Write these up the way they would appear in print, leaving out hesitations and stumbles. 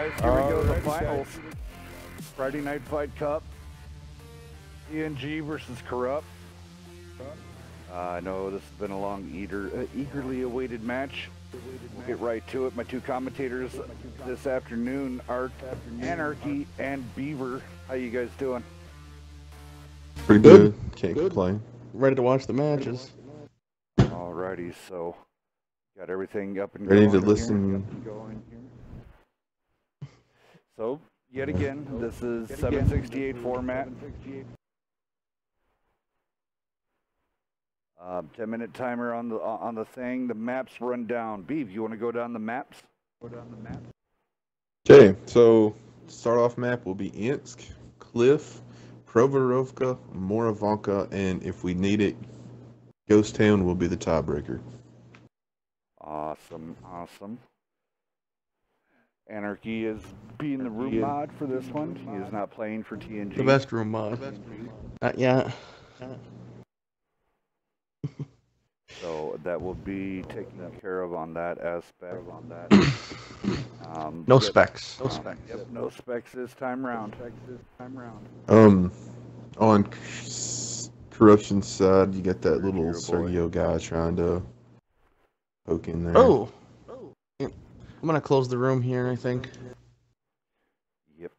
guys, here we go, the finals. Friday Night Fight Cup. TNG versus Corrupt. I know this has been a long, eagerly awaited match. We'll get right to it. My two commentators this afternoon are Anarchy and Beaver. How you guys doing? Pretty good. Can't complain. Ready to watch the matches. Alrighty, so got everything up and Ready going. to listen. So, yet again, this is 768 format. 10-minute timer on the thing. The maps run down. Beav, you want to go down the maps? Okay, so start off map will be Insk, Cliff, Provorovka, Moravanka, and if we need it, Ghost Town will be the tiebreaker. Awesome, awesome. Anarchy is being the room mod for this one. He is not playing for TNG. The best room mod. Not yet. So that will be taken care of on that aspect. No specs. No specs. Yep, no specs this time round. On corruption side, you got that little Sergio guy trying to poke in there. Oh! I'm gonna close the room here, I think. Yep.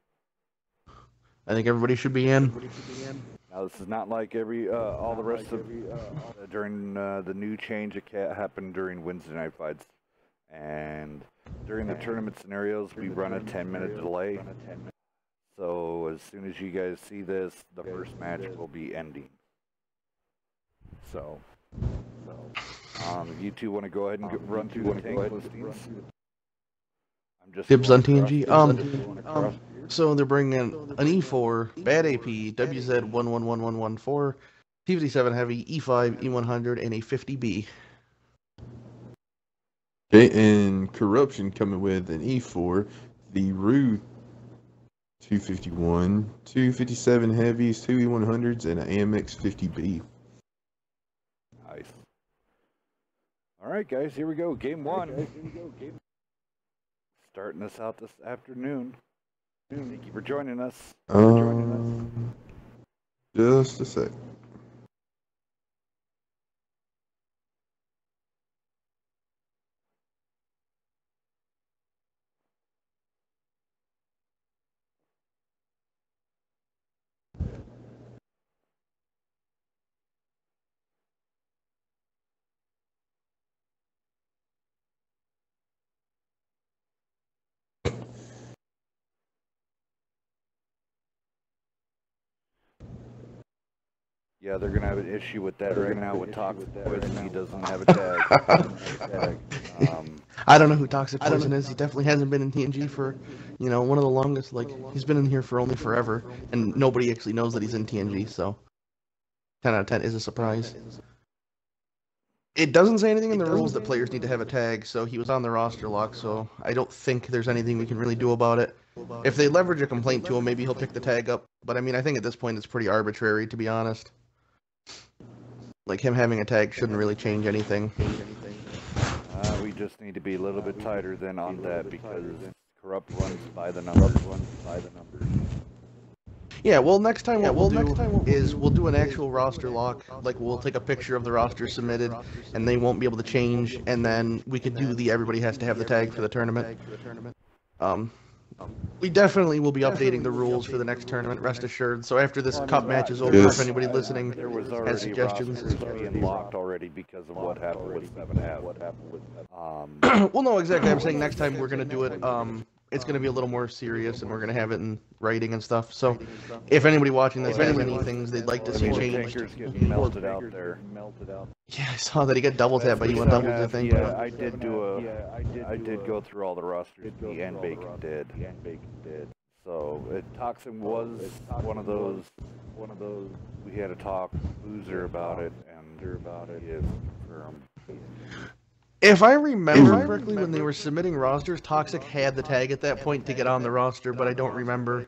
I think everybody should be in. Now this is not like all the rest of during the new change that happened during Wednesday night fights, and during the tournament scenarios we run a 10-minute delay. So as soon as you guys see this, the first match will be ending. So if you two want to go ahead and run through the tank listings. Dibs on TNG. So they're bringing in an E4, bad AP, WZ111114, T57 heavy, E5, E100, and a 50B. Okay, and corruption coming with an E4, the Rue 251, 257 heavies, 2 E100s, and an AMX 50B. Nice. All right, guys, here we go. Game one. Starting us out this afternoon. Thank you for joining us. Just a sec. Yeah, they're gonna have an issue with that right now with Toxic Poison. He doesn't have a tag. I don't know who Toxic Poison is. He definitely hasn't been in TNG for, one of the longest. Like, he's been in here for only forever, and nobody actually knows that he's in TNG. So, 10 out of 10 is a surprise. It doesn't say anything in the rules that players need to have a tag, so he was on the roster lock. So I don't think there's anything we can really do about it. If they leverage a complaint to him, maybe he'll pick the tag up. But I mean, I think at this point it's pretty arbitrary, to be honest. Like, him having a tag shouldn't really change anything. We just need to be a little bit tighter than on that because Corrupt runs by the numbers. Yeah, well, next time we'll do an actual roster lock. Like, we'll take a picture of the roster submitted, and they won't be able to change, and then we could do the everybody has to have the tag for the tournament. We definitely will be updating the rules for the next tournament, rest assured. So after this cup match is over, if anybody listening has suggestions. It's being locked already because of what happened with FnF. Well, no, exactly. I'm saying next time we're going to do it, it's going to be a little more serious, and we're going to have it in writing and stuff. So if anybody watching this has any things they'd like to see changed. Melted out there. Yeah, I saw that he got double tapped by you on doubles, I think. Yeah, I did go through all the rosters. Me and Bacon did. So Toxin was one of those. We had a talk Boozer about it, and he is confirmed. If I remember correctly, when they were submitting rosters, Toxic had the tag at that point to get on the roster, but I don't remember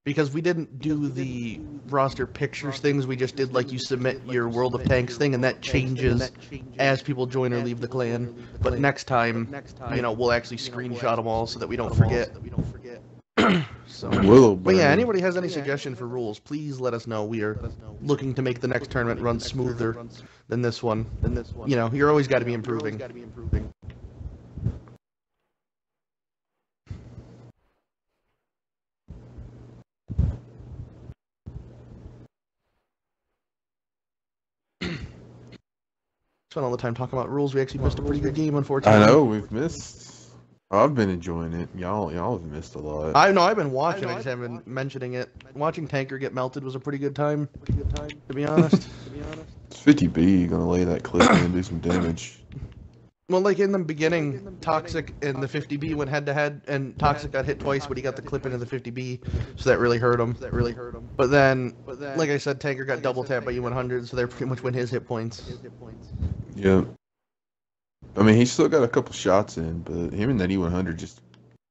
Because we didn't do the roster pictures things, we just did like you submit your World of Tanks thing, and that changes as people join or leave the clan. But next time, you know, we'll actually screenshot them all so that we don't forget. So, but yeah, anybody has any suggestion for rules, please let us know. We are looking to make the next tournament run smoother than this one. You know, you're always got to be improving. Spent all the time talking about rules. We actually missed a pretty good game, unfortunately. I know we've missed. I've been enjoying it. Y'all have missed a lot. I know I've been watching. I just haven't been mentioning it. Watching Tanker get melted was a pretty good time. To be honest. It's 50B gonna lay that clip in and do some damage. Well, like in the beginning, Toxic and the 50B went head to head, and Toxic got hit twice, but he got the clip into the 50B, so that really hurt him. But then, like I said, Tanker got double tapped by U100, so they pretty much win his hit points. Yeah. I mean, he still got a couple shots in, but him and that E100 just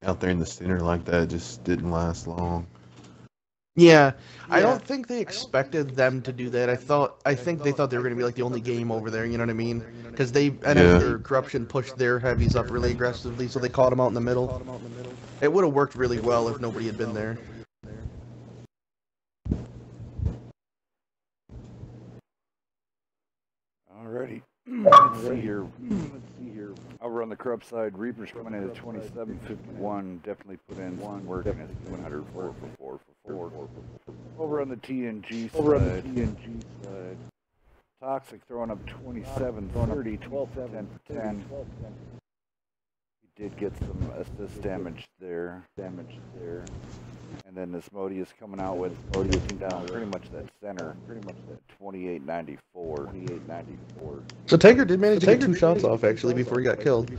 out there in the center like that just didn't last long. Yeah, I don't think they expected them to do that. I think they thought they were going to be like the only game over there, you know what I mean? Because NF Corruption pushed their heavies up really aggressively, so they caught them out in the middle. It would have worked really well if nobody had been there. Alrighty. Let's see here. Over on the Corrupt side, Reaper's coming in at 27.51. Definitely put in some work in his 100 4 for 4. Over on the TNG side, Toxic throwing up 27.30, 12 for 10 for 10. He did get some assist damage there. And then this Modi is coming out with down pretty much that center, 28.94. So Tanker did manage to get 2 shots off actually before he got killed.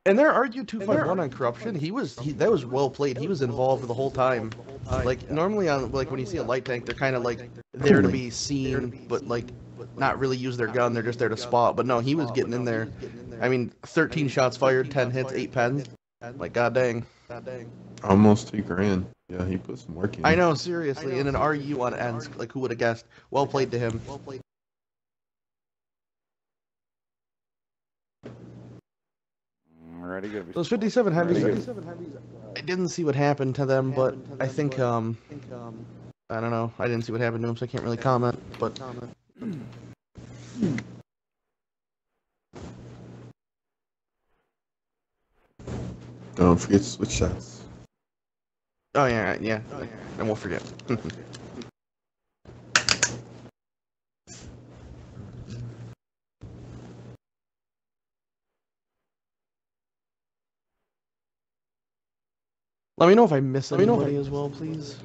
And their RU-251 on Corruption, that was well played. He was involved the whole time. Like normally on when you see a light tank, they're kind of like there to be seen, but like not really use their gun. They're just there to spot. But no, he was getting in there. I mean, 13 shots fired, 10 hits, 8 pens. Like god dang. Almost $2,000. Yeah, he put some work in. I know, seriously. In an RU on ends, like who would have guessed? Well played to him. Those 57 heavies, I didn't see what happened to them, but I think, I don't know. I didn't see what happened to them, so I can't really comment, but... Don't forget to switch shots. Oh, yeah, and we'll forget. Let me know if I miss anybody as well, please.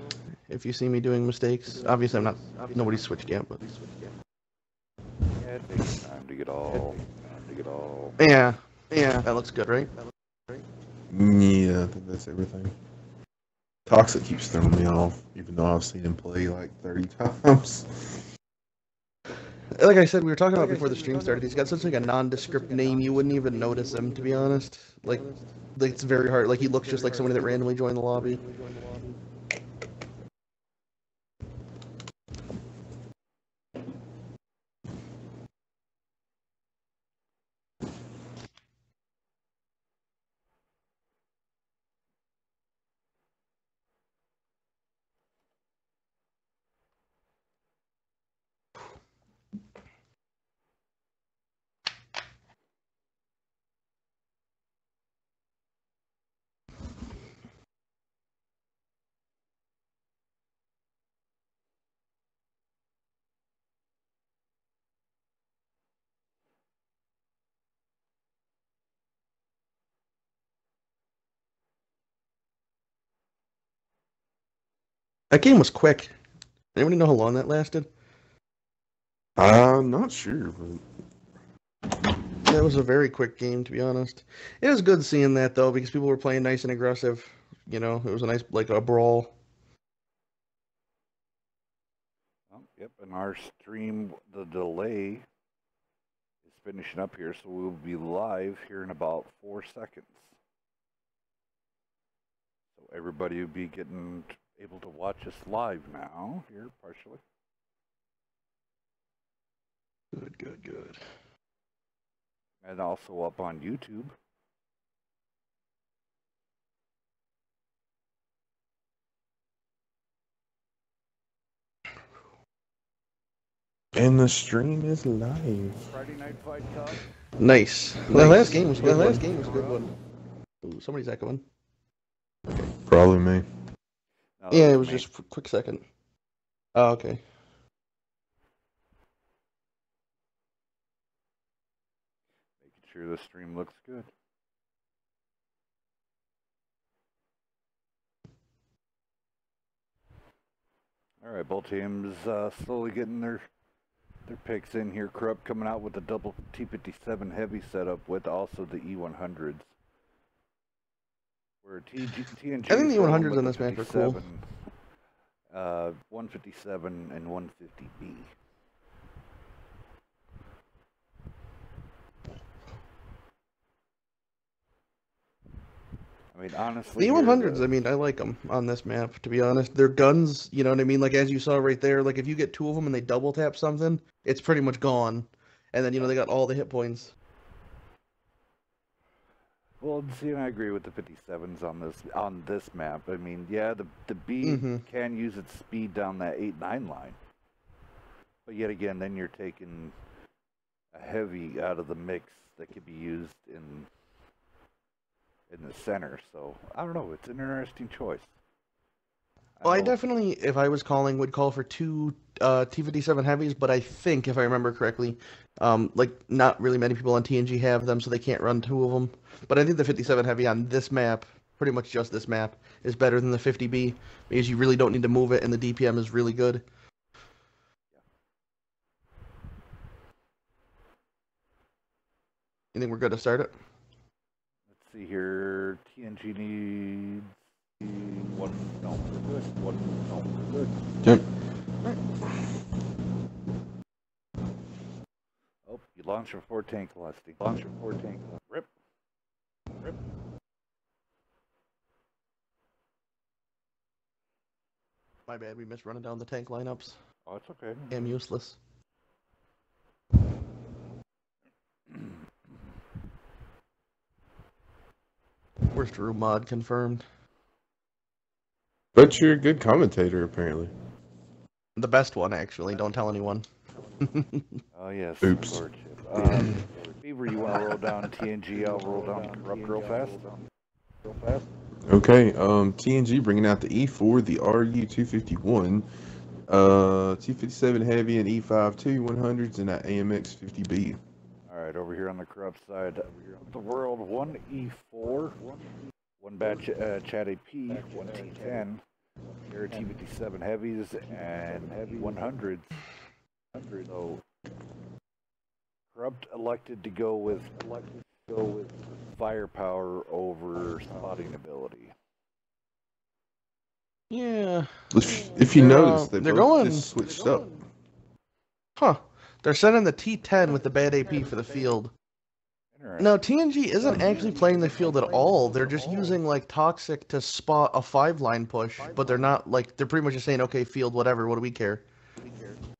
If you see me doing mistakes. Obviously, nobody's switched yet, but... Yeah, it takes time to get all. Yeah, that looks good, right? Yeah, I think that's everything. Toxic keeps throwing me off, even though I've seen him play like 30 times. Like I said, we were talking about before the stream started, he's got such like a nondescript name, you wouldn't even notice him, to be honest. Like it's very hard. Like he looks just like somebody that randomly joined the lobby. That game was quick. Anybody know how long that lasted? I'm not sure, but... That was a very quick game, to be honest. It was good seeing that, though, because people were playing nice and aggressive. You know, it was a nice, like, a brawl. Yep, and our stream, the delay is finishing up here, so we'll be live here in about 4 seconds. So Everybody will be able to watch us live now, here, partially. Good. And also up on YouTube. And the stream is live. Friday Night Fight Cup. Nice. The last game was a good one. Ooh, somebody's echoing. Probably me. No, Yeah, it was me. just for a quick second. Oh, okay. Making sure the stream looks good. All right, both teams slowly getting their picks in here. Corrupt coming out with a double T57 heavy setup with also the E100s. Where TNG I think the E100s on this map are cool. 157 and 150B. I mean, honestly, The E100s, I mean, I like them on this map, to be honest. Their guns, you know what I mean? Like, as you saw right there, like, if you get two of them and they double tap something, it's pretty much gone. And then, you know, they got all the hit points. Well, see, I agree with the 57s on this map. I mean, yeah, the B can use its speed down that 8-9 line, but yet again, then you're taking a heavy out of the mix that could be used in the center. So I don't know. It's an interesting choice. Well, I definitely, if I was calling, would call for two T57 heavies, but I think, if I remember correctly, like, not really many people on TNG have them, so they can't run two of them. But I think the 57 heavy on this map, pretty much just this map, is better than the 50B, because you really don't need to move it, and the DPM is really good. You think we're good to start it? Let's see here. TNG needs one. No, we're good. One. No, we're good. Yep. Oh, you launched before tank lusty. Rip. My bad, we missed running down the tank lineups. Oh, it's okay. Damn useless. Worst room mod confirmed. But you're a good commentator, apparently. The best one, actually. Don't tell anyone. Oh, yes. Oops. Beaver, you want to roll down TNG? I'll roll down Corrupt real fast. Okay, TNG bringing out the E4, the RU-251, T57 Heavy and E5 100s, and that AMX 50B. All right, over here on the Corrupt side of the world, one E4, one batch Chat AP, one T10, pair of T57 Heavies, and heavy 100s. So Corrupt elected to go with firepower over spotting ability. Yeah. If you notice, they're both going just switched up. Huh. They're sending the T10 with the bad AP for the field. No, TNG isn't actually playing the field at all. They're just using, like, Toxic to spot a 5-line push, but they're not, like, they're pretty much just saying, okay, field, whatever, what do we care?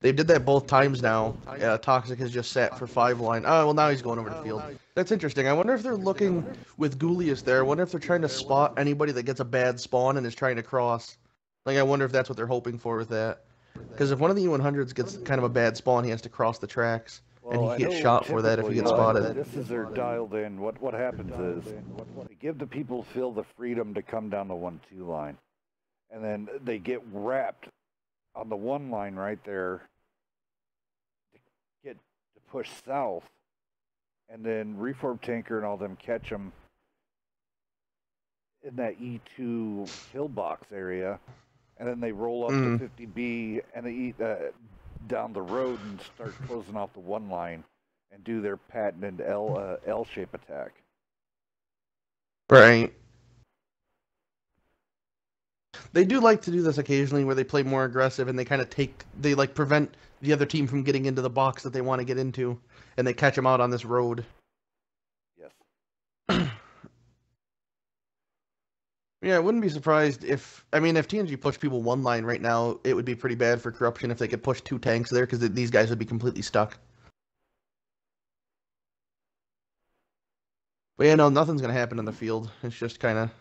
They did that both times now. Toxic has just sat for 5-line. Oh, well, now he's going over to field. That's interesting. I wonder if they're looking with Goulius there. I wonder if they're trying to spot anybody that gets a bad spawn and is trying to cross. Like, I wonder if that's what they're hoping for with that. Because if one of the E100s gets kind of a bad spawn, he has to cross the tracks. And he gets shot for that if he gets spotted. This is their dialed in. What happens is they give the people the freedom to come down the 1-2 line. And then they get wrapped on the 1 line right there to push south. And then Reform Tanker and all them catch them in that E2 kill box area. And then they roll up to 50B and they eat down the road and start closing off the 1 line and do their patented L-shape attack. Right. They do like to do this occasionally where they play more aggressive and they kind of prevent the other team from getting into the box that they want to get into, and they catch them out on this road. Yes. I Yeah, I wouldn't be surprised if, I mean, if TNG pushed people one line right now, it would be pretty bad for corruption if they could push 2 tanks there, because these guys would be completely stuck. But yeah, no, nothing's gonna happen in the field. It's just kind of.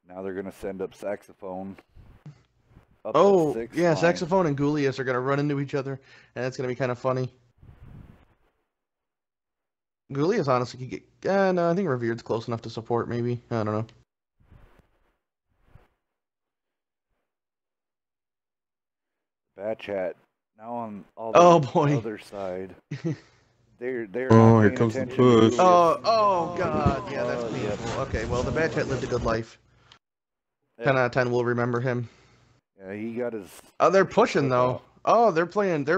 Now they're gonna send up saxophone. Up Oh, that 6 yeah, line. Saxophone and Goulius are gonna run into each other, and it's gonna be kind of funny. Goulius honestly could get. No, I think Revered's close enough to support. Maybe I don't know. Bad chat. Now on all Oh, the boy. other side. They're Oh, not here paying comes the attention to push. Goulius. Oh God, yeah, that's Oh, painful. yeah. Okay, well, the Bad Chat lived a good life. Yeah. 10 out of 10 will remember him. Yeah, he got his. Oh, they're first pushing clip though. out. Oh, they're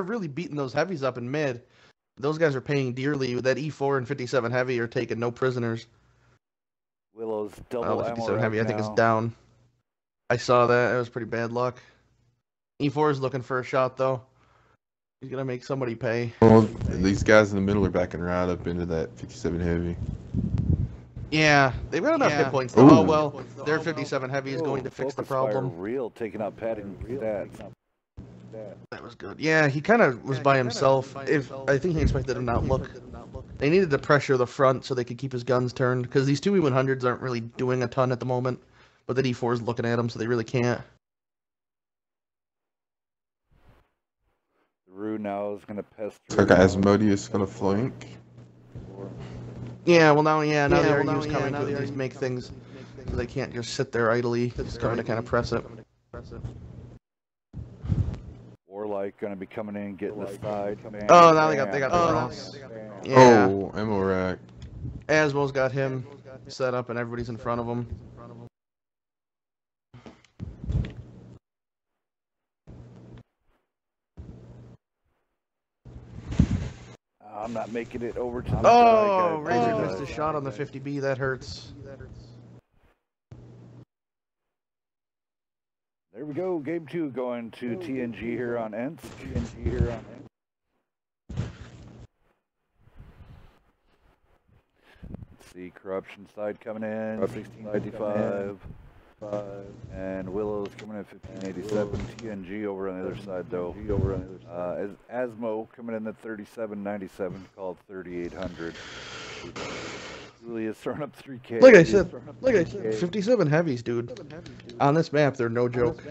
really beating those heavies up in mid. Those guys are paying dearly. That E4 and 57 heavy are taking no prisoners. Willow's Well, double the ammo 57 rack heavy I think is now. down. I saw that. It was pretty bad luck. E4 is looking for a shot though. He's gonna make somebody pay. Well, these guys in the middle are backing right up into that 57 heavy. Yeah, they've got enough hit points though. Ooh. Oh well, their 57 heavy is going to fix the Focus fire problem. real taking up padding stats. That was good. Yeah, he kind of was by himself. If I think he expected him to outlook. They needed to pressure the front so they could keep his guns turned because these 2E100s aren't really doing a ton at the moment. But the D4 is looking at them, so they really can't. Rue now is gonna pester. Okay, Asmodeus gonna flank. Yeah, well now, yeah, now the RU's coming to at least make things so they can't just sit there idly. He's coming to kind of press it. Warlike gonna be coming in, getting the side. Bam, Oh, now they got bam, the bam. cross. Yeah, Oh, ammo rack. Asmo's got him set up and everybody's in front of him. I'm not making it over to the Oh, guy. Razor missed a shot on the 50B. That hurts. There we go. Game 2 going to TNG here on Ents. TNG here on Ents. Let's see, corruption side coming in, 1655. And Willow's coming in 1587. TNG over on the other side though. Asmo coming in at 3797, called 3800. Julia's throwing up 3K. Like I said, 57 heavies, dude. On this map, they're no joke.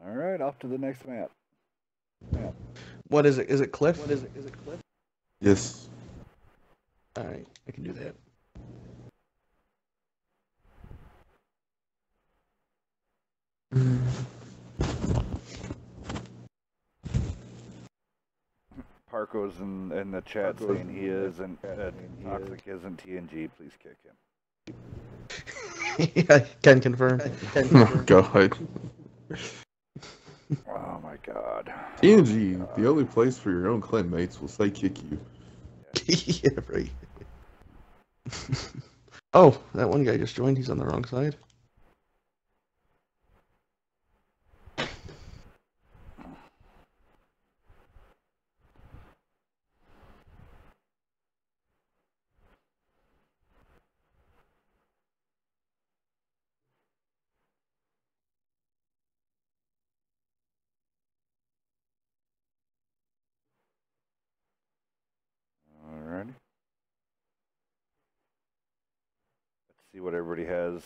All right, off to the next map. What is it? Is it Cliff? Yes. Alright, I can do that. Parko's in the chat saying he isn't, Toxic isn't TNG. Please kick him. I can confirm. Oh god. Oh my god. TNG, the only place for your own clan mates will say kick you. Yeah, right. Oh, that one guy just joined. He's on the wrong side. Alrighty. Let's see what everybody has.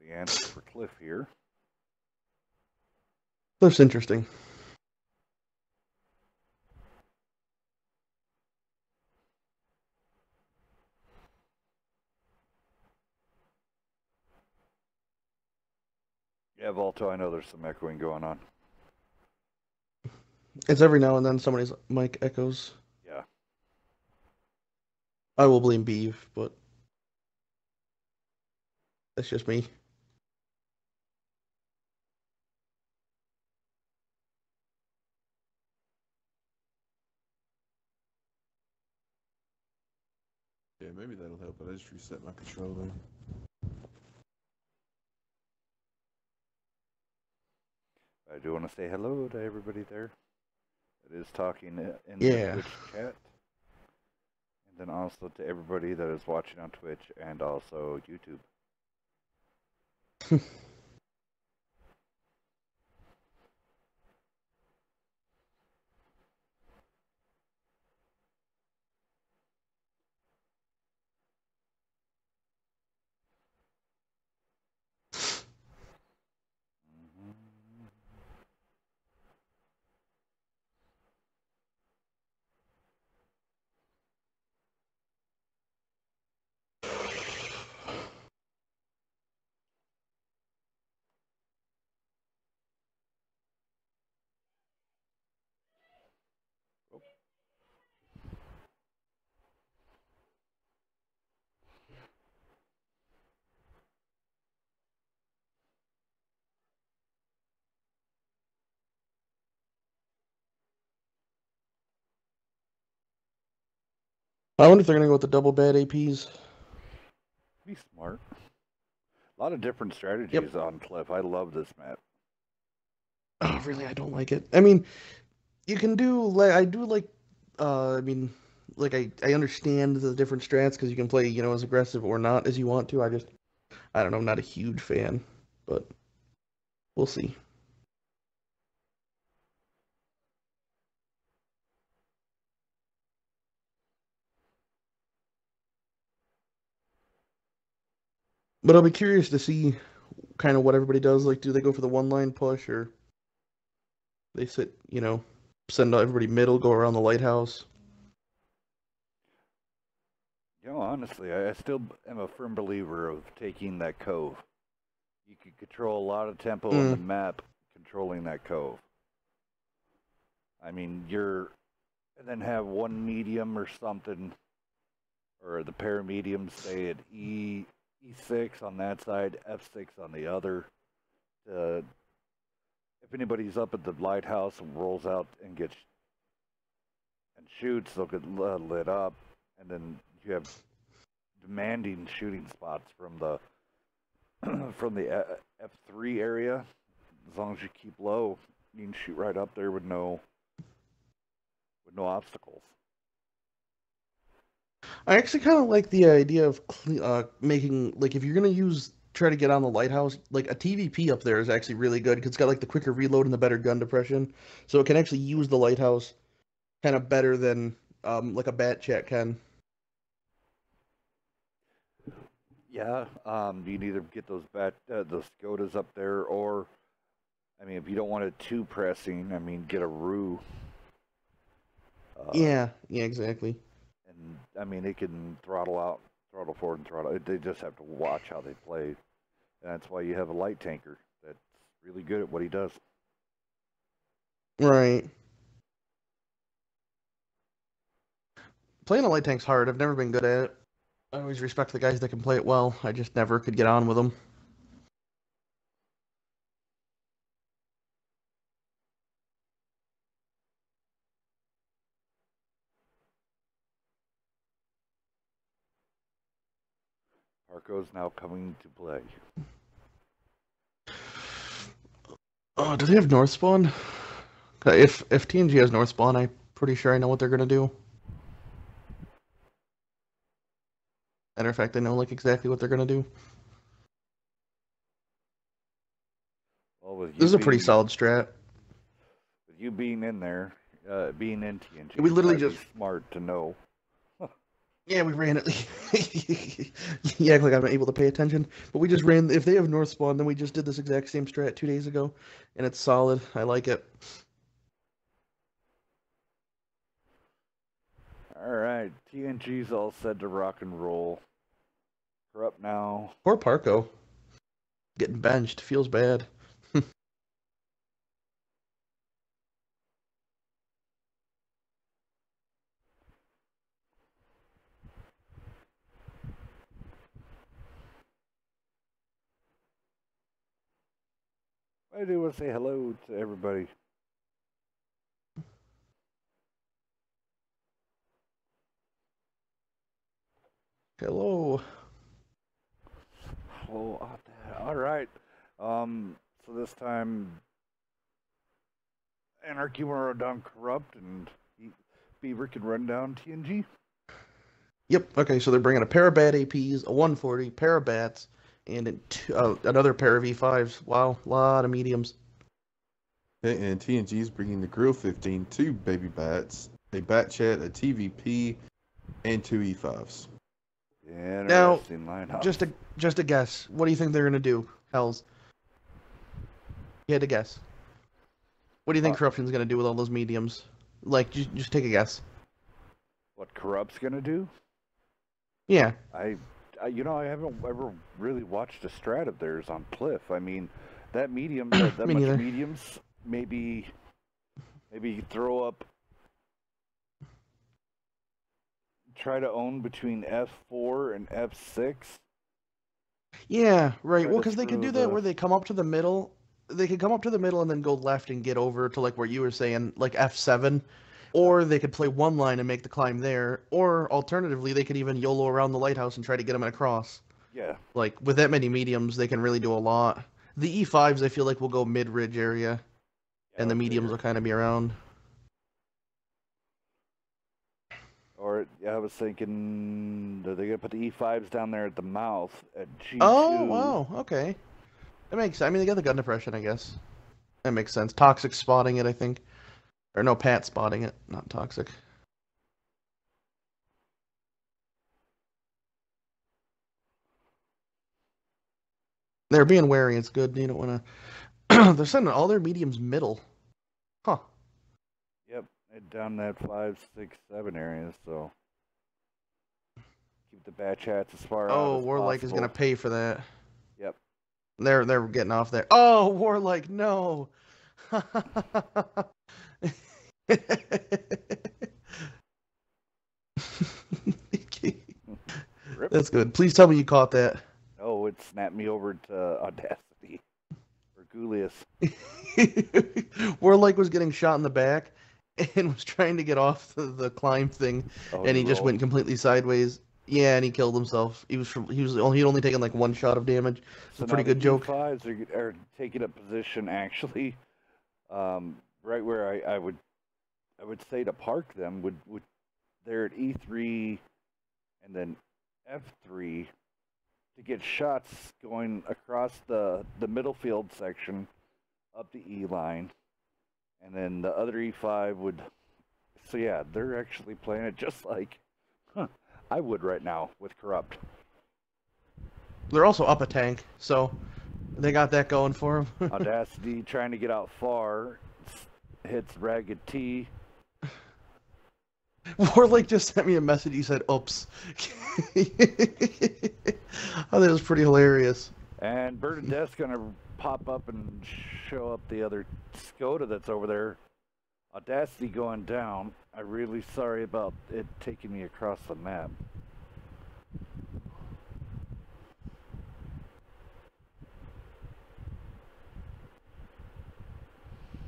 The answer for Cliff here. Cliff's interesting. Yeah, Volto, I know there's some echoing going on. It's every now and then somebody's mic echoes. Yeah. I will blame Beeve, but that's just me. maybe that'll help, but I just reset my controller. I do want to say hello to everybody there that is talking in the Yeah. Twitch chat. And then also to everybody that is watching on Twitch and also YouTube. I wonder if they're gonna go with the double bad APs. Be smart. A lot of different strategies on Cliff. I love this map. Oh, really? I don't like it. I mean, you can do like I do like. I mean, like I understand the different strats because you can play as aggressive or not as you want to. I don't know. I'm not a huge fan, but we'll see. But I'll be curious to see kind of what everybody does. Like, do they go for the one line push or they send everybody middle, go around the lighthouse? Honestly, I still am a firm believer of taking that cove. You can control a lot of tempo on the map controlling that cove. I mean, and then have one medium or something, or the pair of mediums, say at E6 on that side, F6 on the other. If anybody's up at the lighthouse and rolls out and shoots, they'll get lit up, and then you have demanding shooting spots from the F3 area. As long as you keep low, you can shoot right up there with no obstacles. I actually kind of like the idea of making, like, if you're gonna try to get on the lighthouse, like a TVP up there is actually really good because it's got like the quicker reload and the better gun depression, so it can actually use the lighthouse kind of better than like a bat chat can. Yeah, you can either get those Skodas up there, or, I mean, if you don't want it too pressing, I mean, get a Roo. Yeah, exactly. And, I mean, it can throttle out, throttle forward, and throttle. They just have to watch how they play. And that's why you have a light tanker that's really good at what he does. Right. Playing a light tank's hard. I've never been good at it. I always respect the guys that can play it well. I just never could get on with them. Parco's now coming to play. Oh, do they have North Spawn? If TNG has North Spawn, I'm pretty sure I know what they're gonna do. Matter of fact, I know like exactly what they're gonna do. Well, This is a pretty solid strat. With you being in there, being in TNG, We literally it's just smart to know. Yeah, we ran it. You act like I'm able to pay attention, but we just ran. If they have North Spawn, then we just did this exact same strat 2 days ago, and it's solid. I like it. All right, TNG's all set to rock and roll. We're up now. Poor Parco. Getting benched. Feels bad. I do want to say hello to everybody. Hello. Hello. All right. So this time, Anarchy will run down Corrupt, and Beaver can run down TNG. Yep. Okay, so they're bringing a pair of bad APs, a 140, pair of bats, and another pair of E5s. Wow, a lot of mediums. Okay, and TNG is bringing the Grill 15, 2 baby bats, a bat chat, a TVP, and 2 E5s. Interesting lineup. Just a guess. What do you think they're gonna do, Hells? You had to guess. What do you think Corruption's gonna do with all those mediums? Like, just take a guess. What Corrupt's gonna do? Yeah. I haven't ever really watched a strat of theirs on Pliff. I mean, that medium, that much neither. mediums, maybe throw up, try to own between F4 and F6. Yeah, right. Well, because they could do that where they come up to the middle. They could come up to the middle and then go left and get over to like where you were saying, like F7. Or they could play one line and make the climb there. Or alternatively, they could even YOLO around the lighthouse and try to get them across. Yeah. Like, with that many mediums, they can really do a lot. The E5s, I feel like, will go mid-ridge area. Yeah, And the mediums will kind of be around. Or, yeah, I was thinking, are they going to put the E5s down there at the mouth at G2? Oh, wow, okay. That makes sense. I mean, they got the gun depression, I guess. That makes sense. Toxic spotting it, I think. Or no, Pat spotting it, not Toxic. They're being wary. It's good. You don't want to... They're sending all their mediums middle. Huh. Yep, down that 5, 6, 7 area, so... Keep the bat chats as far out as Warlike possible. is going to pay for that. Yep. They're getting off there. Oh, Warlike, no! That's good. Please tell me you caught that. Oh, it snapped me over to Audacity. Or Goulius. Warlike was getting shot in the back and was trying to get off the climb thing, and he just went completely sideways. Yeah, and he killed he'd only taken like one shot of damage. It's a pretty good joke. E5s are taking up position actually, right where I would say to park them would they're at E3 and then F3 to get shots going across the middle field section up the E line, and then the other E5 would. So yeah, they're actually playing it just like I would right now with Corrupt. They're also up a tank, so they got that going for them. Audacity trying to get out far, hits Ragged T. Warlike just sent me a message. He said, "Oops." I thought it was pretty hilarious. And Bird of Death's gonna pop up and show up the other Skoda that's over there. Audacity going down. I'm really sorry about it taking me across the map.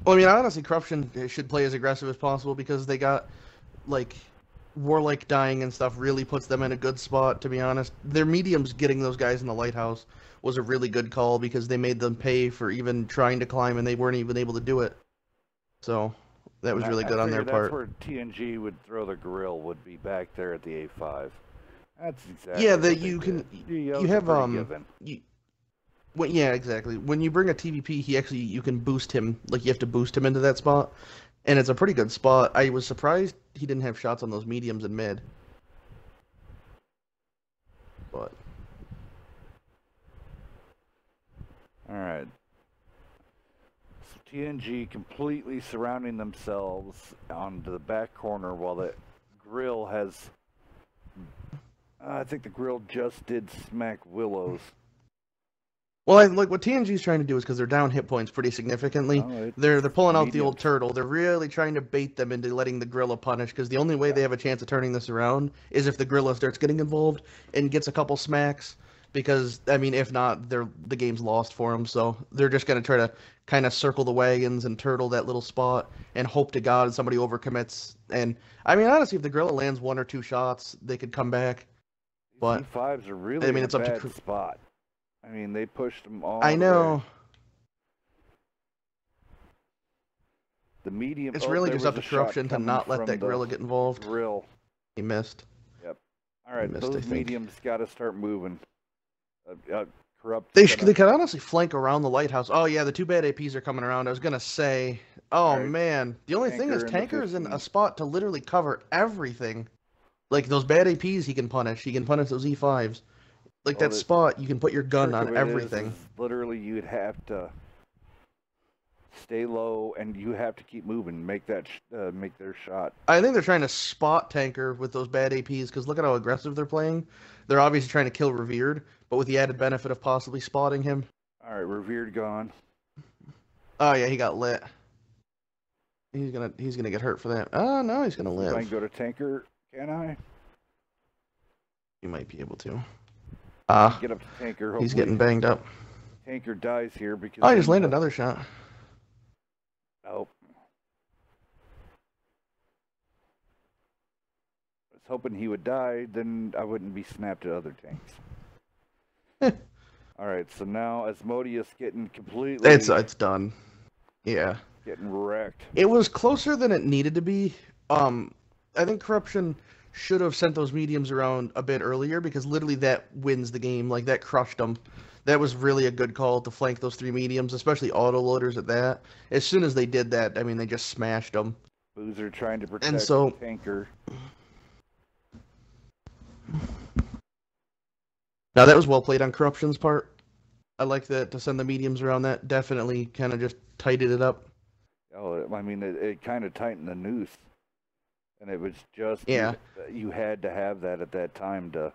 Well, I mean, honestly, Corruption should play as aggressive as possible because they got, like, Warlike dying and stuff really puts them in a good spot, to be honest. Their mediums getting those guys in the lighthouse was a really good call because they made them pay for even trying to climb and they weren't even able to do it. So, that was really good on their part. That's where TNG would throw the grill, would be back there at the A5. That's exactly yeah, what you have, well, yeah, exactly. When you bring a TVP, you can boost him. Like, you have to boost him into that spot. And it's a pretty good spot. I was surprised he didn't have shots on those mediums and mid. But. Alright. So TNG completely surrounding themselves onto the back corner while the grill has... I think the grill just did smack Willows. Well, like what TNG's trying to do is because they're down hit points pretty significantly. They're pulling out the old turtle. They're really trying to bait them into letting the gorilla punish because the only way they have a chance of turning this around is if the gorilla starts getting involved and gets a couple smacks. Because I mean, if not, the game's lost for them. So they're just gonna try to kind of circle the wagons and turtle that little spot and hope to God somebody overcommits. And I mean, honestly, if the gorilla lands 1 or 2 shots, they could come back. But C5s are really I mean, in it's a up to bad spot. I mean, they pushed them all. I know. Way. The medium. It's oh, really there just was up to a Corruption shot to coming not let from that the gorilla get involved. Grill. He missed. Yep. All right, missed, I those think. mediums got to start moving. Corrupt. They could honestly flank around the lighthouse. Oh yeah, the two bad APs are coming around. I was gonna say. Oh right. man, the only thing is Tanker in the Tanker is in 15. a spot to literally cover everything. Like those bad APs, he can punish. He can punish those E5s. Like that spot, you can put your gun on everything. Is literally, you'd have to stay low and you have to keep moving, make that make their shot. I think they're trying to spot Tanker with those bad APs because look at how aggressive they're playing. They're obviously trying to kill Revered, but with the added benefit of possibly spotting him. All right, Revered gone. Oh yeah, he got lit. He's gonna get hurt for that. Oh no, he's gonna live. If I can go to Tanker, can I? You might be able to. Get up to Tanker. Hopefully. He's getting banged up. Tanker dies here because. Oh, I just landed another shot. Nope. I was hoping he would die, then I wouldn't be snapped at other tanks. All right, so now Asmodeus getting completely. It's done. Yeah. Getting wrecked. It was closer than it needed to be. I think Corruption should have sent those mediums around a bit earlier because literally that wins the game. Like that crushed them. That was really a good call to flank those three mediums, especially autoloaders at that. As soon as they did that, I mean, they just smashed them. Boozer trying to protect and so, Tanker. Now that was well played on Corruption's part. I like that to send the mediums around that. Definitely kind of just tightened it up. Oh, I mean, it kind of tightened the noose. And it was just, yeah. You had to have that at that time to...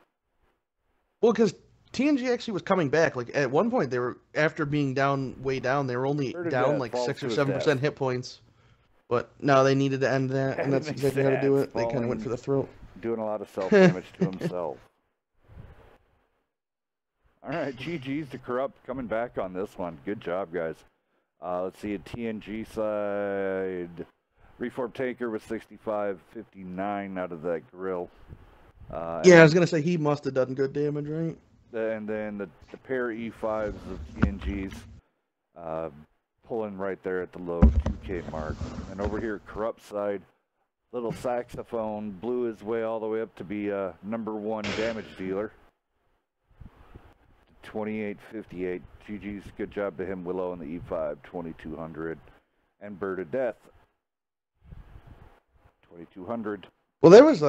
Well, because TNG actually was coming back. Like, at one point, they were, after being down, way down, they were only down like 6 or 7% hit points. But no, they needed to end that, and that's exactly how to do it. They kind of went for the throat. Doing a lot of self-damage to himself. All right, GG's to Corrupt coming back on this one. Good job, guys. Let's see, a TNG side... Reform Tanker with 65-59 out of that grill. Yeah, I was going to say he must have done good damage, right? And then the pair E5s of TNGs pulling right there at the low 2K mark. And over here, Corrupt side, little saxophone blew his way all the way up to be #1 damage dealer. 28-58. GG's, good job to him. Willow in the E5, 2200. And Bird of Death, 2200. Well, there was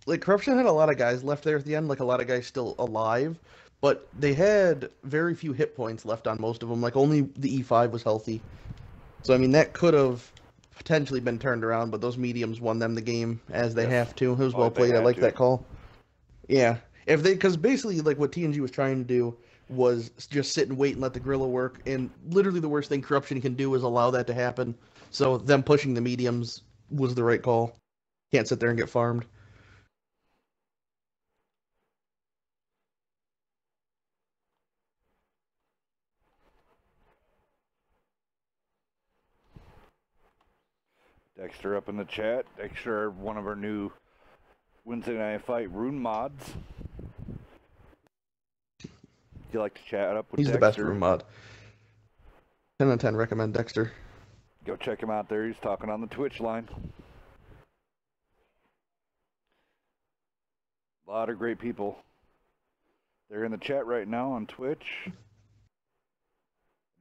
like Corruption had a lot of guys left there at the end, like a lot of guys still alive, but they had very few hit points left on most of them. Like only the E5 was healthy. So I mean that could have potentially been turned around, but those mediums won them the game as they have to. It was well played. I like that call. Yeah, if they because basically like what TNG was trying to do was just sit and wait and let the gorilla work, and literally the worst thing Corruption can do is allow that to happen. So them pushing the mediums was the right call. Can't sit there and get farmed. Dexter up in the chat. Dexter, one of our new Wednesday Night Fight rune mods. Do you like to chat up with He's Dexter? the best rune mod. 10 out of 10 recommend Dexter. Go check him out there. He's talking on the Twitch line. A lot of great people. They're in the chat right now on Twitch.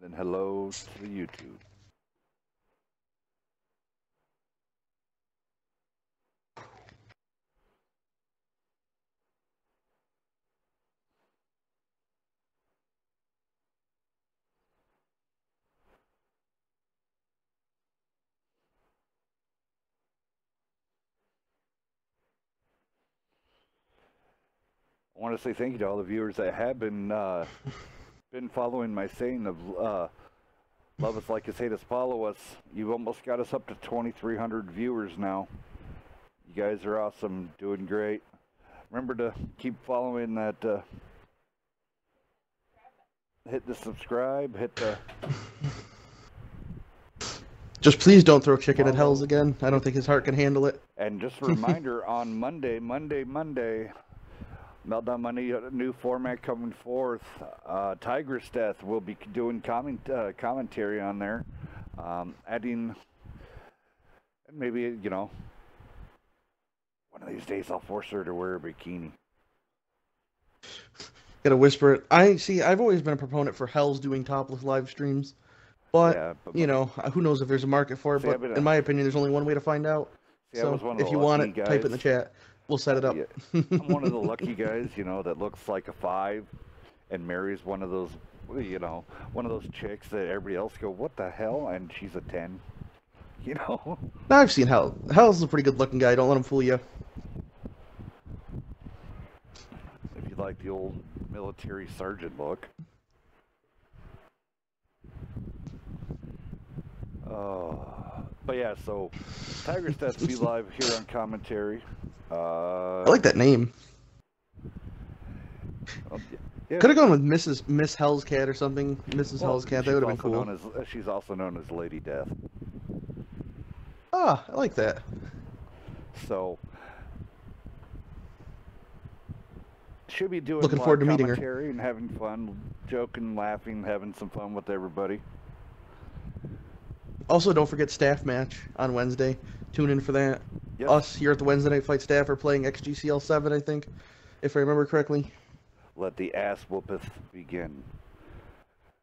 Then hello to the YouTube. I want to say thank you to all the viewers that have been following my saying of love us, like us, hate us, follow us. You've almost got us up to 2,300 viewers now. You guys are awesome, doing great. Remember to keep following that. Hit the subscribe. Hit the. Just please don't throw chicken at Hells again. I don't think his heart can handle it. And just a reminder, on Monday, Meltdown Money, a new format coming forth. Tiger's Death will be doing commentary on there, adding maybe, you know, one of these days I'll force her to wear a bikini. Gotta whisper it. I've always been a proponent for Hell's doing topless live streams, but, Yeah, you know, who knows if there's a market for it. But in my opinion, there's only one way to find out. So if you want it, type it in the chat. We'll set it up. Yeah, I'm one of the lucky guys, you know, that looks like a 5 and marries one of those, you know, one of those chicks that everybody else go, what the hell? And she's a 10, you know? I've seen Hell. Hell's a pretty good looking guy. Don't let him fool you. If you like the old military sergeant look. But yeah, so Tiger's Death will be live here on commentary. I like that name. Yeah. Could have gone with Miss Hell's Cat or something. Mrs. Hell's Cat. That would have been cool. She's also known as Lady Death. Ah, I like that. So should be doing looking forward to meeting her and having fun, joking, laughing, having some fun with everybody. Also, don't forget staff match on Wednesday. Tune in for that. Yep. Us here at the Wednesday Night Fight staff are playing XGCL 7, I think, if I remember correctly. Let the ass whoopeth begin.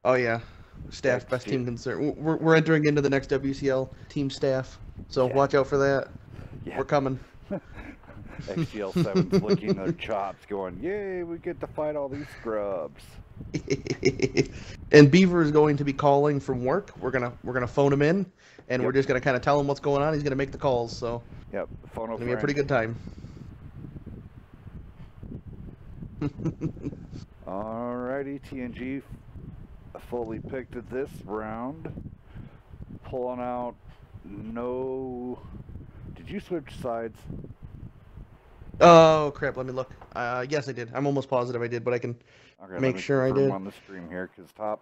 Oh yeah, staff best team concern. We're entering into the next WCL team staff, so watch out for that. Yeah. We're coming. XGL 7's licking their chops, going, "Yay, we get to fight all these scrubs." And Beaver is going to be calling from work. We're gonna phone him in, and we're just gonna kind of tell him what's going on. He's gonna make the calls. So yep, phone it's gonna be a pretty good time. Alrighty, TNG fully picked at this round. Pulling out no. Did you switch sides? Oh crap! Let me look. Yes, I did. I'm almost positive I did, but I can make sure I did. On the stream here, because top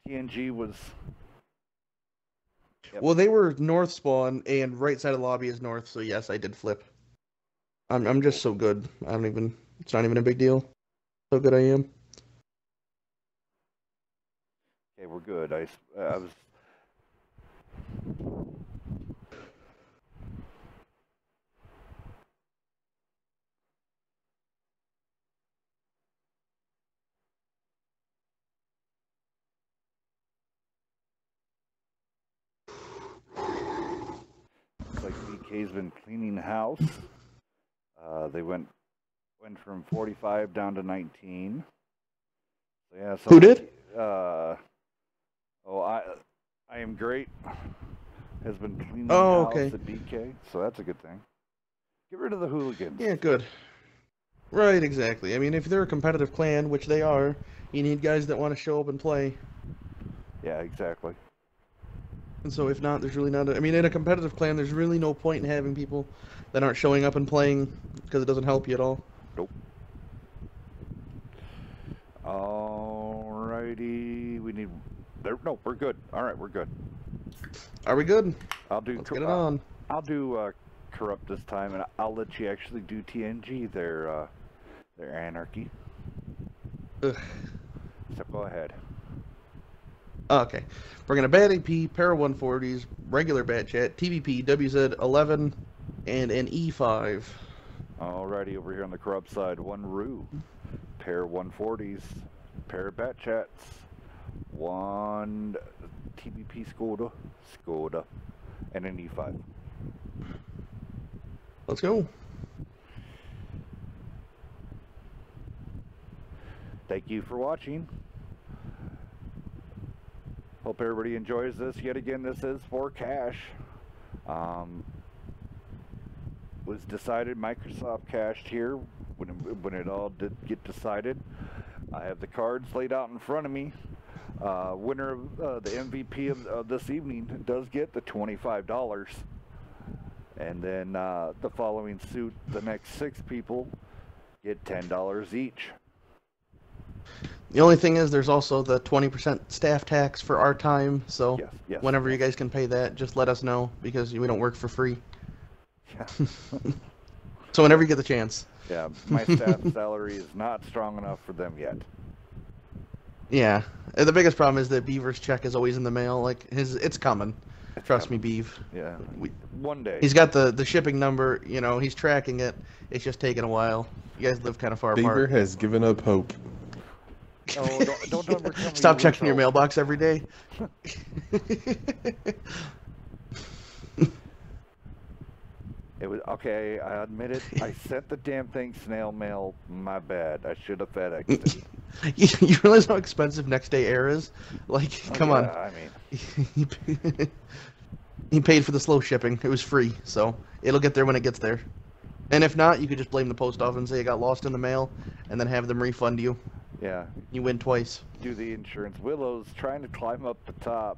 TNG was. Yep. Well, they were north spawn, and right side of the lobby is north. So yes, I did flip. I'm just so good. I don't even. It's not even a big deal. So good I am. Okay, we're good. I was. Looks like BK's been cleaning the house. They went from 45 down to 19. So yeah. So who did? I am great. Has been cleaning the house at BK, so that's a good thing. Get rid of the hooligans. Yeah, good. Right, exactly. I mean, if they're a competitive clan, which they are, you need guys that want to show up and play. Yeah, exactly. And so if not, there's really not... I mean, in a competitive clan, there's really no point in having people that aren't showing up and playing, because it doesn't help you at all. Nope. Alrighty, we need... No, we're good. Alright, we're good. Are we good? Let's get it on. I'll do Corrupt this time, and I'll let you actually do TNG, their anarchy. Ugh. So go ahead. Okay. We're going to Bad AP, Para 140s, regular Bat Chat, TVP, WZ11, and an E5. Alrighty, over here on the Corrupt side, one Rue, pair 140s, pair of Bat Chats, one TVP Skoda, and an E5. Let's go. Thank you for watching. Hope everybody enjoys this. Yet again, this is for cash. Was decided, Microsoft cashed here when it all did get decided. I have the cards laid out in front of me. Winner of the MVP of this evening does get the $25. And then the following suit, the next 6 people get $10 each. The only thing is there's also the 20% staff tax for our time, so whenever you guys can pay that, just let us know, because we don't work for free. Yeah. So whenever you get the chance. Yeah, my staff salary is not strong enough for them yet. Yeah, and the biggest problem is that Beaver's check is always in the mail. Like it's coming. Trust me, Beav. Yeah, one day. He's got the shipping number. You know, he's tracking it. It's just taking a while. You guys live kind of far Beaver apart. has given up hope. Oh, don't ever tell me Stop you checking your hope. mailbox every day. It was okay. I admit it. I sent the damn thing snail mail. My bad. I should have FedExed it. You realize how expensive next day air is? Like, come on. I mean, He paid for the slow shipping. It was free, so it'll get there when it gets there. And if not, you could just blame the post office and say it got lost in the mail, and then have them refund you. yeah. You win twice. Do the insurance. Willow's trying to climb up the top,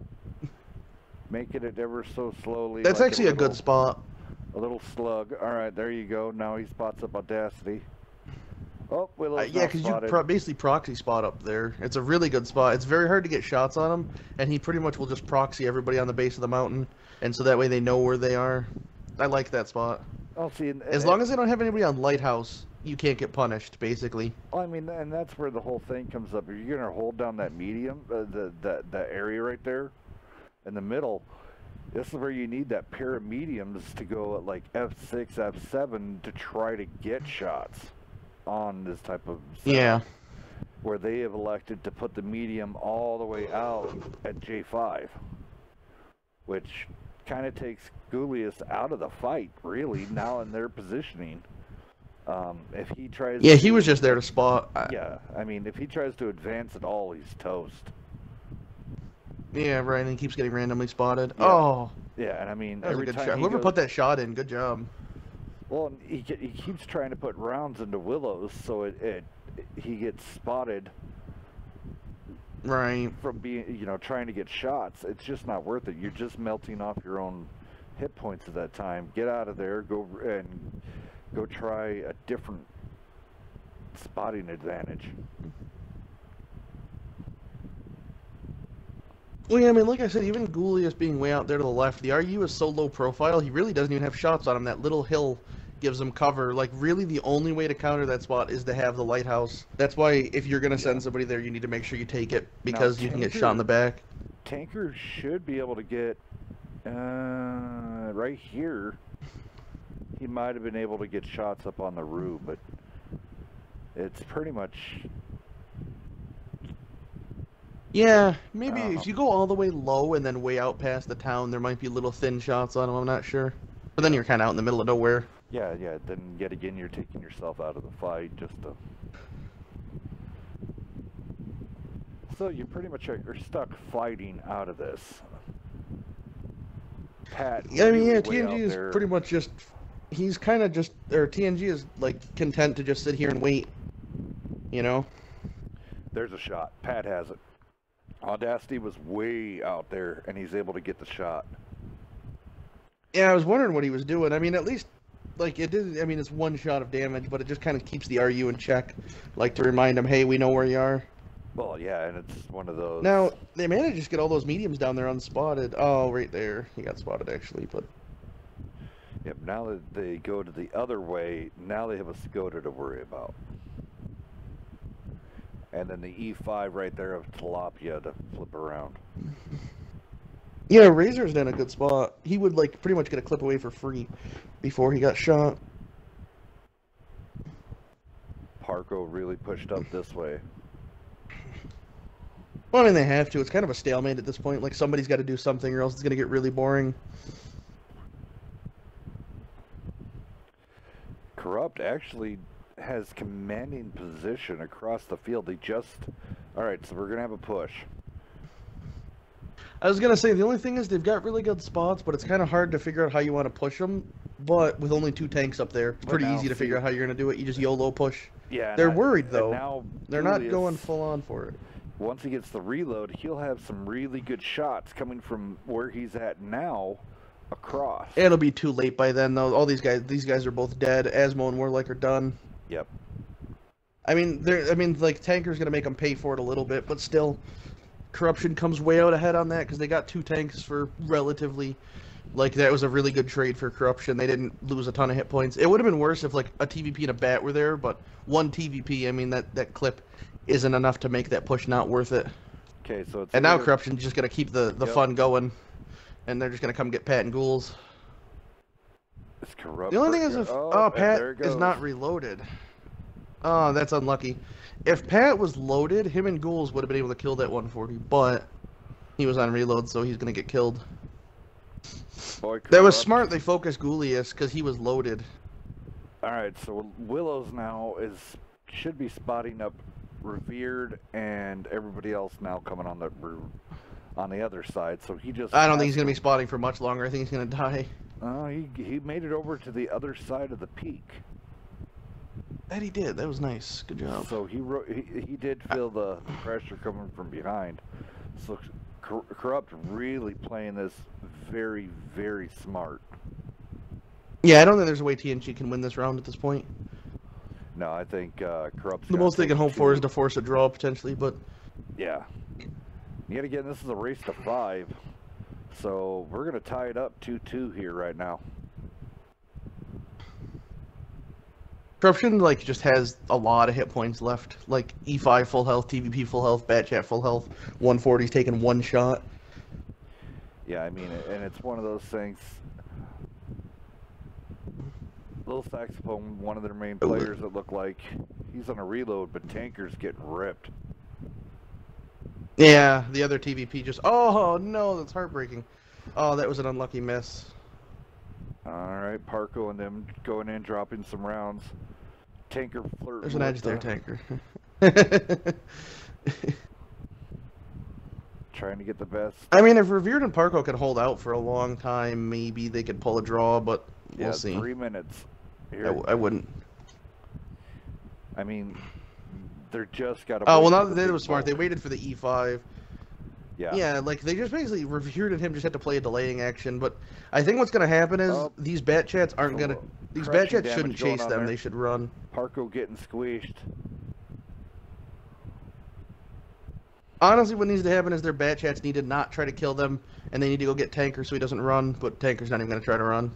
making it ever so slowly. That's like actually a good spot. A little slug. All right, there you go. Now he spots up Audacity. Oh, Willow's Yeah, because you basically proxy spot up there. It's a really good spot. It's very hard to get shots on him, and he pretty much will just proxy everybody on the base of the mountain, and so that way they know where they are. I like that spot. Oh, see, As long as they don't have anybody on Lighthouse, you can't get punished, basically. I mean, and that's where the whole thing comes up. If you're gonna hold down that medium, the area right there, in the middle, this is where you need that pair of mediums to go at like F6, F7 to try to get shots on this type of setup, Yeah. where they have elected to put the medium all the way out at J5, which kind of takes Goulius out of the fight, really, now in their positioning. If he tries Yeah, he was just there to spot. Yeah, I mean, if he tries to advance at all, he's toast. Yeah, right, and he keeps getting randomly spotted. Yeah. Oh, Yeah, and I mean, that was a every good time shot. he Whoever goes, put that shot in, good job. well, he keeps trying to put rounds into Willows, so he gets spotted Right. from being, trying to get shots. It's just not worth it. You're just melting off your own hit points at that time. Get out of there. Go try a different spotting advantage. Well, yeah, I mean, like I said, even Goulius being way out there to the left, the RU is so low profile, he really doesn't even have shots on him. That little hill gives him cover. Like, really, the only way to counter that spot is to have the Lighthouse. That's why, if you're going to send somebody there, you need to make sure you take it, because you can get shot in the back. Tanker should be able to get, right here, he might have been able to get shots up on the roof, but it's pretty much... Yeah, maybe if you go all the way low and then way out past the town, there might be little thin shots on them, I'm not sure. But then you're kind of out in the middle of nowhere. Yeah, then yet again you're taking yourself out of the fight just to... So you pretty much are stuck fighting out of this. Pat, Yeah, I mean, yeah, way out TNG is there. pretty much just... He's kind of just... Or TNG is, like, content to just sit here and wait. You know? There's a shot. Pat has it. Audacity was way out there, and he's able to get the shot. Yeah, I was wondering what he was doing. I mean, at least, like, it did... I mean, it's one shot of damage, but it just kind of keeps the RU in check. Like, to remind him, hey, we know where you are. Well, yeah, and it's one of those... Now, they managed to just get all those mediums down there unspotted. Oh, right there. He got spotted, actually, but... Yep, now that they go to the other way, now they have a Skoda to worry about. And then the E5 right there of Tilapia to flip around. Yeah, Razor's in a good spot. He would, like, pretty much get a clip away for free before he got shot. Parco really pushed up this way. Well, I mean, they have to. It's kind of a stalemate at this point. Like, somebody's got to do something or else it's going to get really boring. Corrupt actually has commanding position across the field. They just... Alright, so we're going to have a push. I was going to say, the only thing is they've got really good spots, but it's kind of hard to figure out how you want to push them. But with only 2 tanks up there, it's pretty easy to figure out how you're going to do it. You just YOLO push. Yeah, They're worried, though. Now They're not Julius, going full on for it. Once he gets the reload, he'll have some really good shots coming from where he's at now across. It'll be too late by then, though. All these guys are both dead. Asmo and Warlike are done. Yep. I mean, like, Tanker's going to make them pay for it a little bit, but still, Corruption comes way out ahead on that because they got 2 tanks for relatively Like, that was a really good trade for Corruption. They didn't lose a ton of hit points. It would have been worse if, like, a TVP and a bat were there, but one TVP, I mean, that clip isn't enough to make that push not worth it. Okay, so it's... And now Corruption's just going to keep the Yep. fun going, and they're just going to come get Pat and Ghouls. It's Corrupt. The only thing is if... Oh, Pat is goes. not reloaded. Oh, that's unlucky. If Pat was loaded, him and Ghouls would have been able to kill that 140, but he was on reload, so he's going to get killed. Boy, That was smart. They focused Ghoulius because he was loaded. Alright, so Willows now should be spotting up Revered and everybody else now coming on the other side, so he just... I don't think he's going to be spotting for much longer. I think he's going to die. He made it over to the other side of the peak. That he did. That was nice. Good job. So he did feel the pressure coming from behind. So Corrupt really playing this very, very smart. Yeah, I don't think there's a way TNG can win this round at this point. No, I think Corrupt's the most they can hope for is to force a draw potentially, but yeah. Yet again, this is a race to 5, so we're gonna tie it up 2-2 here right now. Corruption like just has a lot of hit points left. Like E5 full health, TVP full health, Batchat full health, 140's taking one shot. Yeah, I mean, and it's one of those things. Little Saxophone, one of their main players that look like he's on a reload, but Tanker's getting ripped. Yeah, the other TVP just... Oh, no, that's heartbreaking. Oh, that was an unlucky miss. Alright, Parko and them going in, dropping some rounds. Tanker flirting. There's an edge there, Tanker. Trying to get the best. I mean, if Revered and Parko could hold out for a long time, maybe they could pull a draw, but we'll see. 3 minutes. Here. I wouldn't. I mean, they're just got to... Oh, well, now that was smart. They waited for the E5. Yeah. Yeah, like, they just basically... Revered and him just had to play a delaying action, but I think what's going to happen is these Batchats aren't going to... These Batchats shouldn't chase them. They should run. Parko getting squeezed. Honestly, what needs to happen is their Batchats need to not try to kill them, and they need to go get Tanker so he doesn't run, but Tanker's not even going to try to run.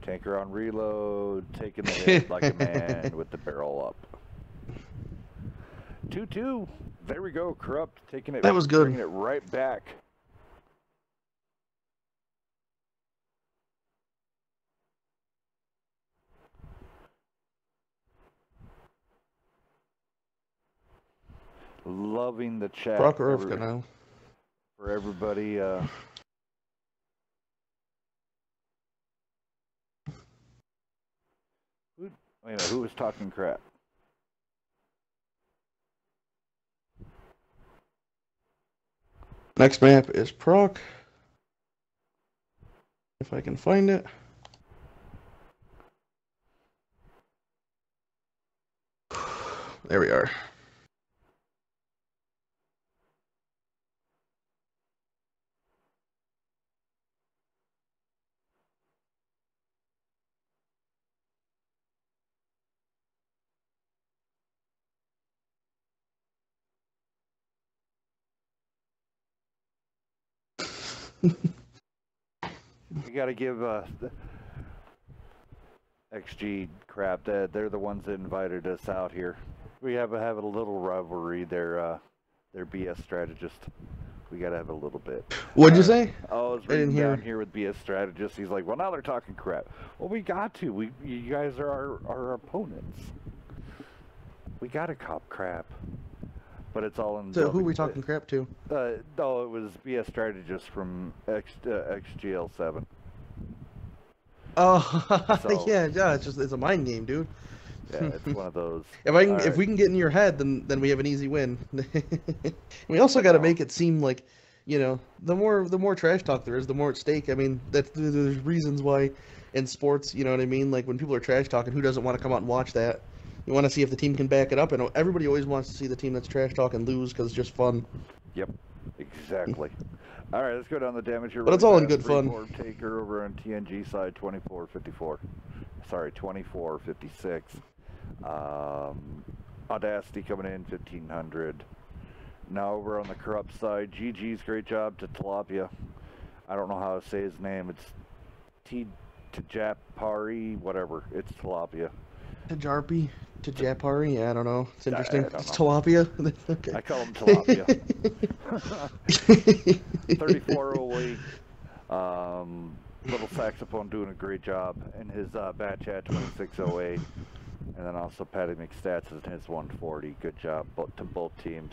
Tanker on reload, taking the hit like a man with the barrel up. 2-2. There we go. Corrupt taking it. That was good. Bringing it right back. Loving the chat now. For everybody. Who was talking crap? Next map is Proc. If I can find it. There we are. We got to give XG crap. They're the ones that invited us out here. We have a little rivalry. They're BS strategist. We got to have a little bit. What'd you say? Oh, I was reading down here with BS strategist. He's like, well, now they're talking crap. Well, we got to. You guys are our opponents. We got to cop crap. But it's all in... So who are we talking crap to? No, it was BS strategist from XGL7. Oh, So- yeah, it's a mind game, dude. Yeah, it's one of those. If we can get in your head, then we have an easy win. We also got to make it seem like, you know, the more trash talk there is, the more at stake. I mean, there's reasons why in sports, you know what I mean? Like when people are trash talking, who doesn't want to come out and watch that? You want to see if the team can back it up, and everybody always wants to see the team that's trash talking lose because it's just fun. Yep, exactly. All right, let's go down the damage here. But it's all in good fun. Taker over on TNG side, 2454. Sorry, 2456. Audacity coming in 1500. Now over on the corrupt side, GG's great job to Tilapia. I don't know how to say his name. It's Tajapari, whatever. It's Tilapia. Tajapari? Yeah, I don't know. It's interesting. It's know. Tilapia? Okay. I call him Tilapia. 3408. Little Saxophone doing a great job in his bat chat 2608. And then also Patty McStats in his 140. Good job to both teams.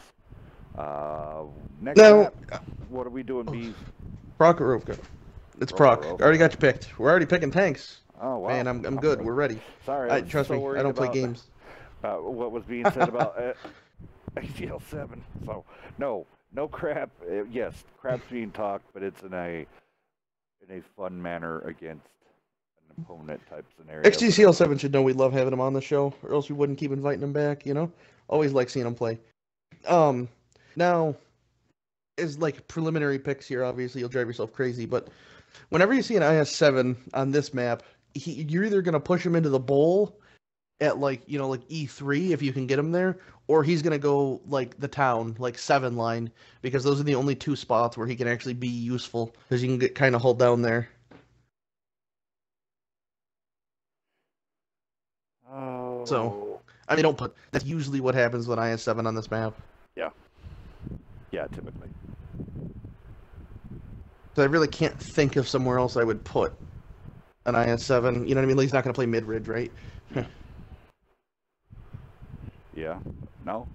Next map, what are we doing, B? Prokhorovka. It's Proc. Already got you picked. We're already picking tanks. Oh, wow. Man, I'm good. We're ready. Sorry, trust me, I don't play games. What was being said about ACL 7. So, no crap. Yes, crap's being talked, but it's in a fun manner against an opponent type scenario. XGCL 7 should know we love having him on the show, or else we wouldn't keep inviting him back, you know? Always like seeing him play. Now, as like preliminary picks here, obviously you'll drive yourself crazy, but whenever you see an IS-7 on this map, you're either going to push him into the bowl at like E3 if you can get him there, or he's going to go like the town, like 7 line, because those are the only 2 spots where he can actually be useful, because you can get kind of hold down there. Oh. So, I mean, that's usually what happens with IS-7 on this map. Yeah, typically. So I really can't think of somewhere else I would put an IS-7. You know what I mean? Like, he's not going to play mid-ridge, right? Yeah. No?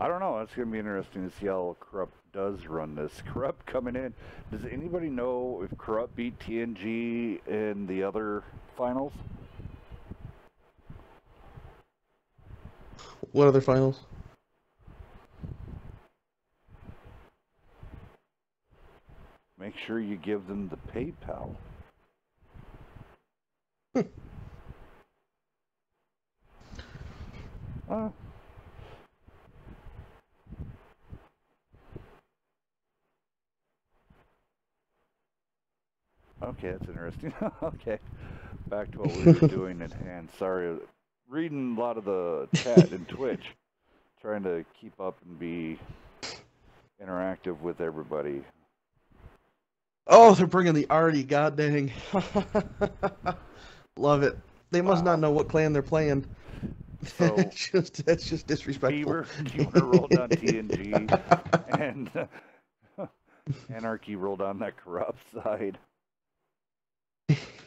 I don't know. It's going to be interesting to see how Corrupt does run this. Corrupt coming in. Does anybody know if Corrupt beat TNG in the other finals? What other finals? Make sure you give them the PayPal. Okay, that's interesting. Okay, back to what we were doing at hand. Sorry, reading a lot of the chat and Twitch, trying to keep up and be interactive with everybody. Oh, they're bringing the Artie, god dang. Love it. They must not know what clan they're playing. So, that's just disrespectful. Beaver, do you want to roll down TNG? And Anarchy rolled on that Corrupt side.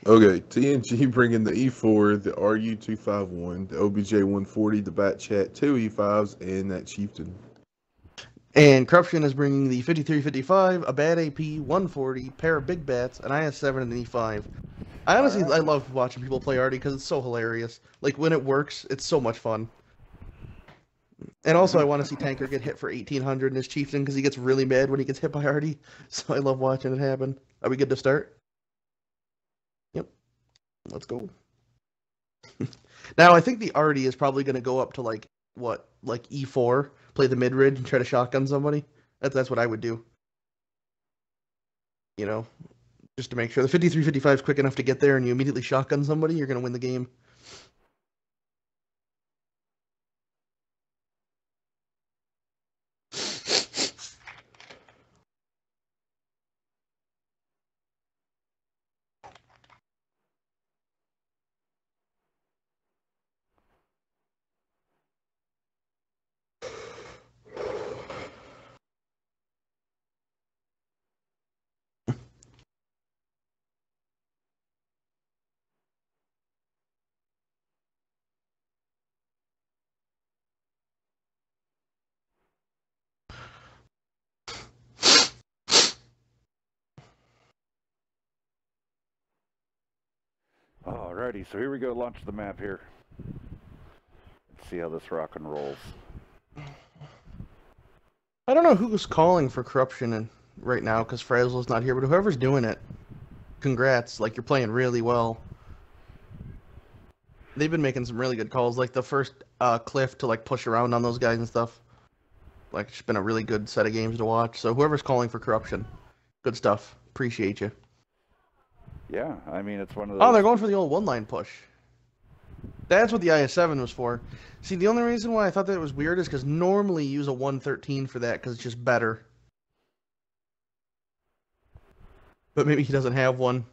Okay, TNG bringing the E4, the RU-251, the OBJ-140, the Bat Chat, 2 E5s, and that Chieftain. And Corruption is bringing the 5355, a Bad AP, 140, pair of big bats, an IS-7, and an E5. I honestly, I love watching people play Artie because it's so hilarious. Like, when it works, it's so much fun. And also, I want to see Tanker get hit for 1800 in his Chieftain because he gets really mad when he gets hit by Artie. So I love watching it happen. Are we good to start? Yep. Let's go. Now, I think the Artie is probably going to go up to, like, what? Like E4? Play the mid-ridge and try to shotgun somebody? That's what I would do. You know? Just to make sure. The 53-55 is quick enough to get there and you immediately shotgun somebody, you're going to win the game. Alrighty, so here we go, launch the map here. Let's see how this rock and rolls. I don't know who's calling for Corruption right now because Frazzle's not here, but whoever's doing it, congrats. Like, you're playing really well. They've been making some really good calls, like the first Cliff to like push around on those guys and stuff. Like, it's been a really good set of games to watch. So whoever's calling for Corruption, good stuff. Appreciate you. Yeah, I mean, it's one of those... Oh, they're going for the old one-line push. That's what the IS-7 was for. See, the only reason why I thought that was weird is because normally you use a 113 for that because it's just better. But maybe he doesn't have one.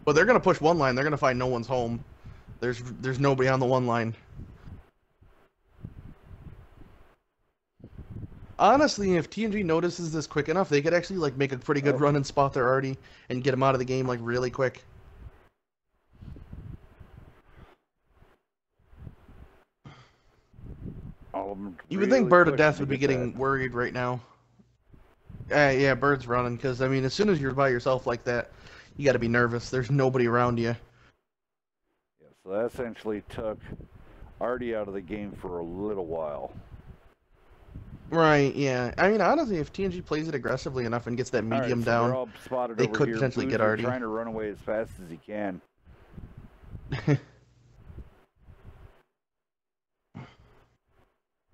But they're going to push one line. They're going to find no one's home. There's nobody on the one line. Honestly, if TNG notices this quick enough, they could actually like make a pretty good run and spot their arty and get him out of the game like really quick. You would think Bird of Death would be getting worried right now. Yeah, Bird's running because I mean, as soon as you're by yourself like that, you got to be nervous. There's nobody around you. Yeah, so that essentially took Artie out of the game for a little while. Right, yeah. I mean, honestly, if TNG plays it aggressively enough and gets that medium so down, they could potentially get Artie. Trying to run away as fast as he can.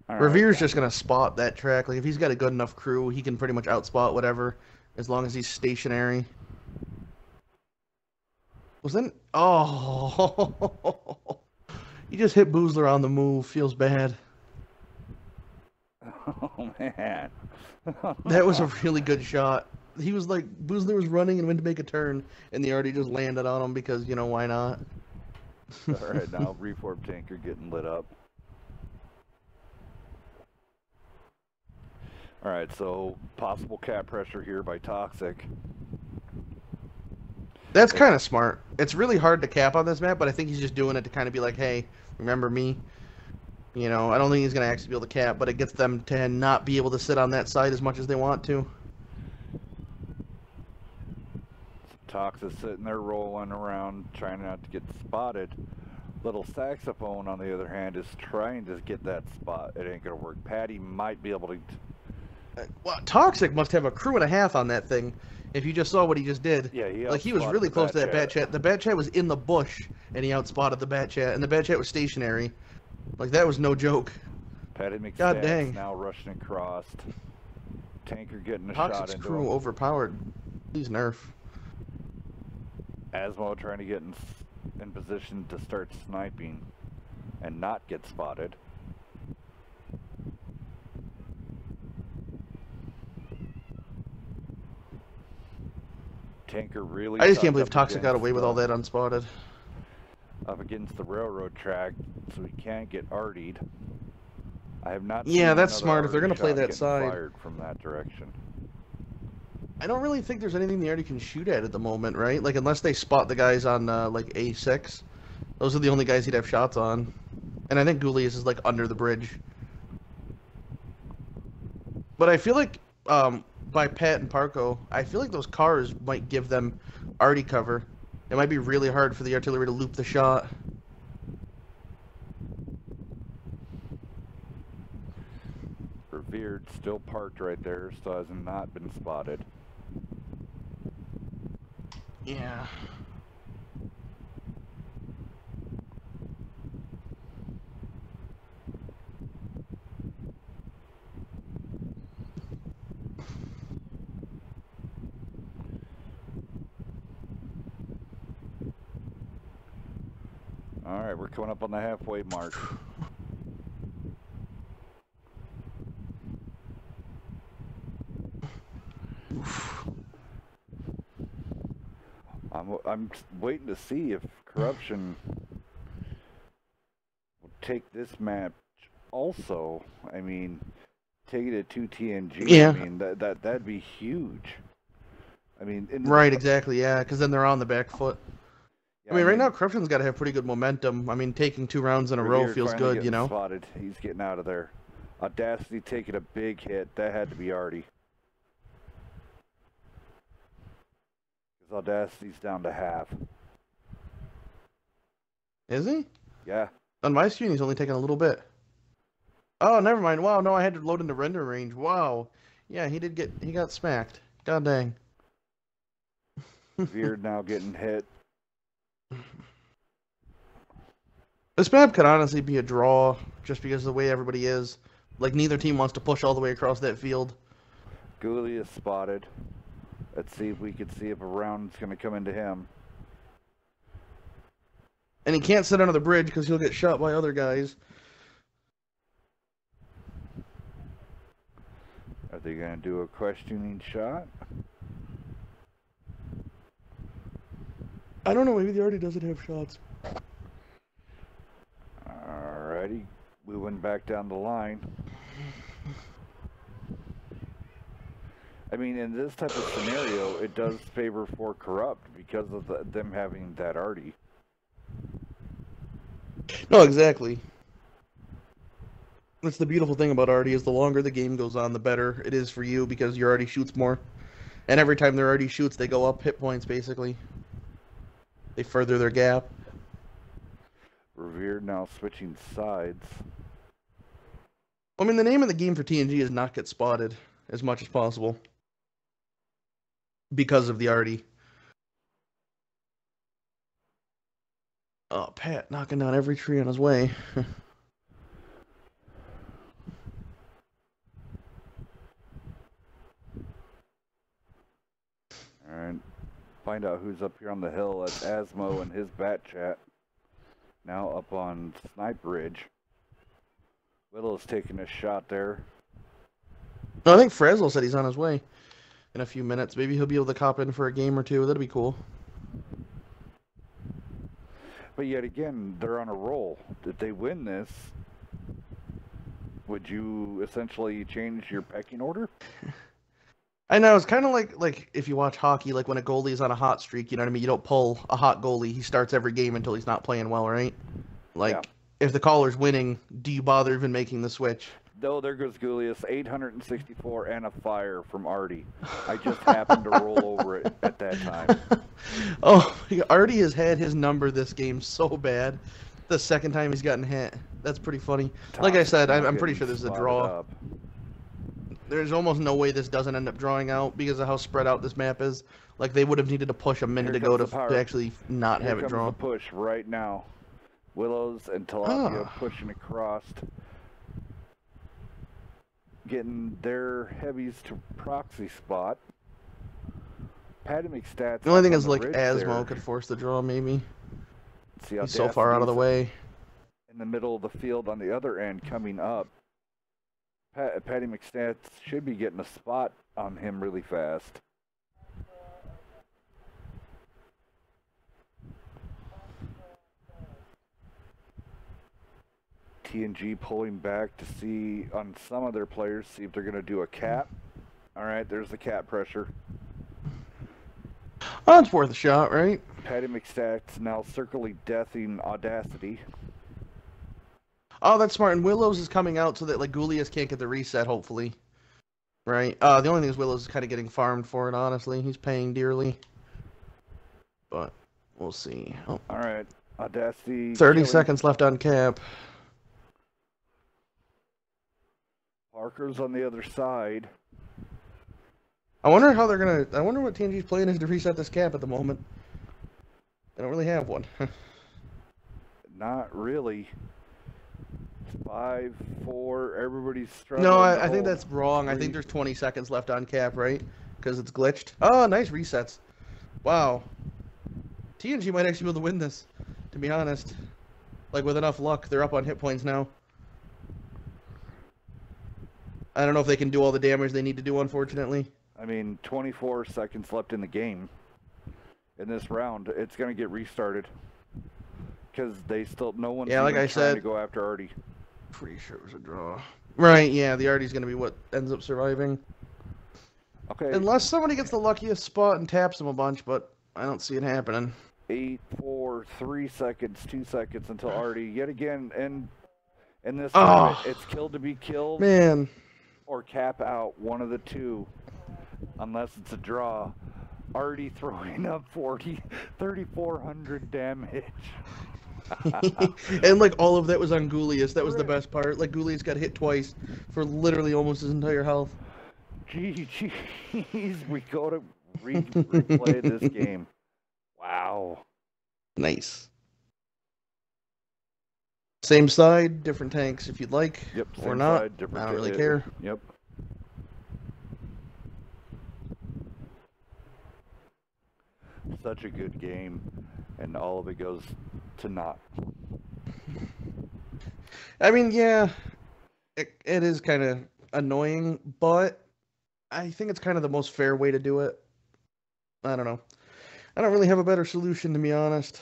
Revere's just going to spot that track. Like, if he's got a good enough crew, he can pretty much outspot whatever, as long as he's stationary. Oh! You just hit Boozler on the move. Feels bad. Oh, man. That was a really good shot. He was like, Boozler was running and went to make a turn, and the Artie just landed on him because, you know, why not? Alright, now reform tanker getting lit up. Alright, so possible cap pressure here by Toxic. That's kind of smart. It's really hard to cap on this map, but I think he's just doing it to kind of be like, hey, remember me? You know, I don't think he's going to actually be able to cap, but it gets them to not be able to sit on that side as much as they want to. Toxic sitting there rolling around, trying not to get spotted. Little Saxophone, on the other hand, is trying to get that spot. It ain't going to work. Patty might be able to... Well, Toxic must have a crew and a half on that thing. If you just saw what he just did. Yeah, he was really close to that Bat Chat. The Bat Chat was in the bush, and he outspotted the Bat Chat, and the Bat Chat was stationary. Like, that was no joke. Patty McStats now rushing across. Tanker getting a shot into Toxic's crew overpowered. Please nerf. Asmo trying to get in position to start sniping and not get spotted. Tanker really... I just can't believe Toxic got away with all that unspotted. Up against the railroad track, so he can't get artied. I have not. Yeah, that's smart. If they're going to play that side, fired from that direction. I don't really think there's anything the Artie can shoot at the moment, right? Like, unless they spot the guys on like A6, those are the only guys he'd have shots on. And I think Goulias is like under the bridge. But I feel like by Pat and Parco, I feel like those cars might give them Artie cover. It might be really hard for the artillery to loop the shot. Revered still parked right there, so has not been spotted. Yeah. All right, we're coming up on the halfway mark. I'm waiting to see if Corruption will take this map also. I mean, take it to TNG. Yeah. I mean, that'd be huge. I mean, right, exactly. Yeah, because then they're on the back foot. Yeah, I mean, right now Corruption's got to have pretty good momentum. I mean, taking 2 rounds in a row feels good, you know. Spotted. He's getting out of there. Audacity taking a big hit. That had to be Artie. Audacity's down to half. Is he? Yeah. On my screen, he's only taking a little bit. Oh, never mind. Wow, no, I had to load into render range. Wow. Yeah, he got smacked. God dang. Veered now getting hit. This map could honestly be a draw, just because of the way everybody is. Like, neither team wants to push all the way across that field. Ghoulie is spotted. Let's see if we could see if a round's going to come into him. he can't sit under the bridge because he'll get shot by other guys. Are they going to do a questioning shot? I don't know, maybe the Artie doesn't have shots. Alrighty, moving back down the line. I mean, in this type of scenario, it does favor for Corrupt because of them having that Artie. No, exactly. That's the beautiful thing about Artie, is the longer the game goes on, the better it is for you because your Artie shoots more. And every time their Artie shoots, they go up hit points, basically. They further their gap. Revere now switching sides. I mean, the name of the game for TNG is not get spotted as much as possible. Because of the Artie. Oh, Pat knocking down every tree on his way. Alright, find out who's up here on the hill. That's Asmo and his bat chat. Now up on Snipe Ridge. Willow's taking a shot there. No, I think Fresno said he's on his way in a few minutes. Maybe he'll be able to cop in for a game or two. That'd be cool. But yet again, they're on a roll. If they win this, would you essentially change your pecking order? I know, it's kind of like if you watch hockey, like when a goalie's on a hot streak, you know what I mean? You don't pull a hot goalie. He starts every game until he's not playing well, right? Like, yeah. If the caller's winning, do you bother even making the switch? No, there goes Gulius, 864 and a fire from Artie. I just happened to roll over it at that time. Oh, Artie has had his number this game so bad. The second time he's gotten hit. That's pretty funny. Like I said, I'm pretty sure this is a draw. Up. There's almost no way this doesn't end up drawing out because of how spread out this map is. Like, they would have needed to push a minute ago to actually not have it draw. The push right now. Willows and Tilapia pushing across. Getting their heavies to proxy spot. Patty McStats. The only thing is, like, Asmo could force the draw, maybe. He's so far out of the way. In the middle of the field on the other end coming up. Patty McStats should be getting a spot on him really fast. TNG pulling back to see on some of their players, see if they're going to do a cap. All right, there's the cap pressure. Oh, it's worth a shot, right? Patty McStats now circling deathing Audacity. Oh, that's smart. And Willows is coming out so that, like, Gulius can't get the reset, hopefully. Right? The only thing is Willows is kind of getting farmed for it, honestly. He's paying dearly. But we'll see. Oh. All right, Audacity. 30 seconds left on cap. Parker's on the other side. I wonder how they're gonna. I wonder what TNG's plan is to reset this cap at the moment. They don't really have one. Not really. 5, 4. Everybody's struggling. No, I think that's wrong. 3. I think there's 20 seconds left on cap, right? Because it's glitched. Oh, nice resets. Wow. TNG might actually be able to win this. To be honest, like with enough luck, they're up on hit points now. I don't know if they can do all the damage they need to do, unfortunately. I mean, 24 seconds left in the game. In this round, it's going to get restarted. Because they still, no one's like I trying said, to go after Artie. Pretty sure it was a draw. Right, yeah, the Artie's going to be what ends up surviving. Okay. Unless somebody gets the luckiest spot and taps them a bunch, but I don't see it happening. 8, 4, 3 seconds, 2 seconds until Artie, yet again, and in this tournament, it's killed to be killed. Man. Or cap out, one of the two, unless it's a draw. Artie throwing up 3,400 damage. And like all of that was on Gulius. That was the best part. Like Gulius got hit twice for literally almost his entire health. Jeez, we go to replay this game. Wow. Nice. Same side, different tanks if you'd like. Yep, or not. Side, I don't really care. Yep. Such a good game. and all of it goes to naught. I mean, yeah, it is kind of annoying, but I think it's kind of the most fair way to do it. I don't know. I don't really have a better solution, to be honest.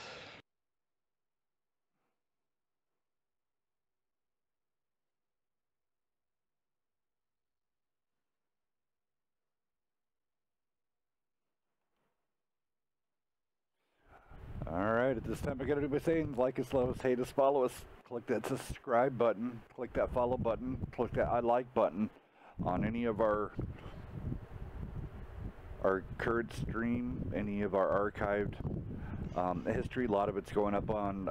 Alright, at this time I gotta do my saying, like us, love us, hate us, follow us. Click that subscribe button, click that follow button, click that I like button on any of our current stream, any of our archived history. A lot of it's going up on,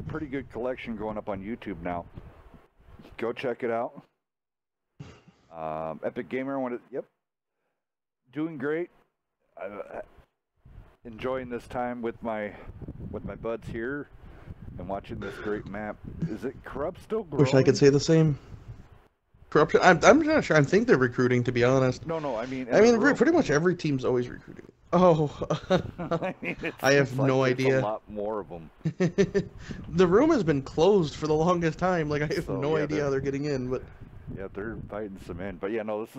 pretty good collection going up on YouTube now. Go check it out. Epic Gamer, yep, doing great. Enjoying this time with my buds here and watching this great map. Is it Corrupt still growing? Wish I could say the same. Corruption. I'm not sure. I think they're recruiting, to be honest. No. I mean, pretty much every team's always recruiting. Oh, I have no idea. A lot more of them. The room has been closed for the longest time. Like I have no idea how they're getting in, but yeah, they're fighting some in. But yeah, no, this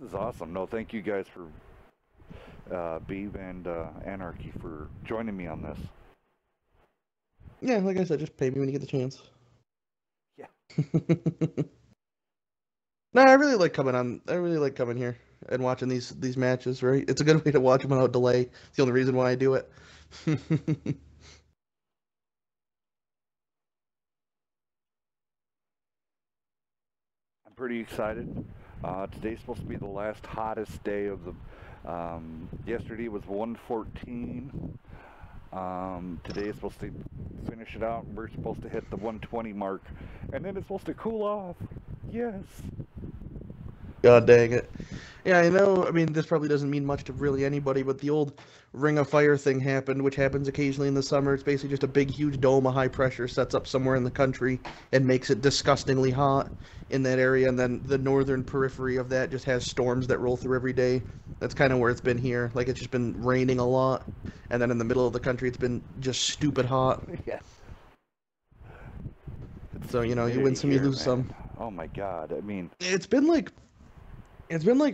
is awesome. No, thank you guys for Beeve and Anarchy for joining me on this. Yeah, like I said, just pay me when you get the chance. Yeah. No, I really like coming on. I really like coming here and watching these matches. Right, it's a good way to watch them without delay. It's the only reason why I do it. I'm pretty excited. Today's supposed to be the last hottest day of the. Yesterday was 114. Today is supposed to finish it out. We're supposed to hit the 120 mark, and then it's supposed to cool off. Yes. God dang it. Yeah, I know. I mean, this probably doesn't mean much to really anybody, but the old Ring of Fire thing happened, which happens occasionally in the summer. It's basically just a big, huge dome of high pressure sets up somewhere in the country and makes it disgustingly hot in that area, and then the northern periphery of that just has storms that roll through every day. That's kind of where it's been here. Like, it's just been raining a lot, and then in the middle of the country, it's been just stupid hot. Yeah. So, you know, you win some, you lose some. Oh my God, I mean... It's been like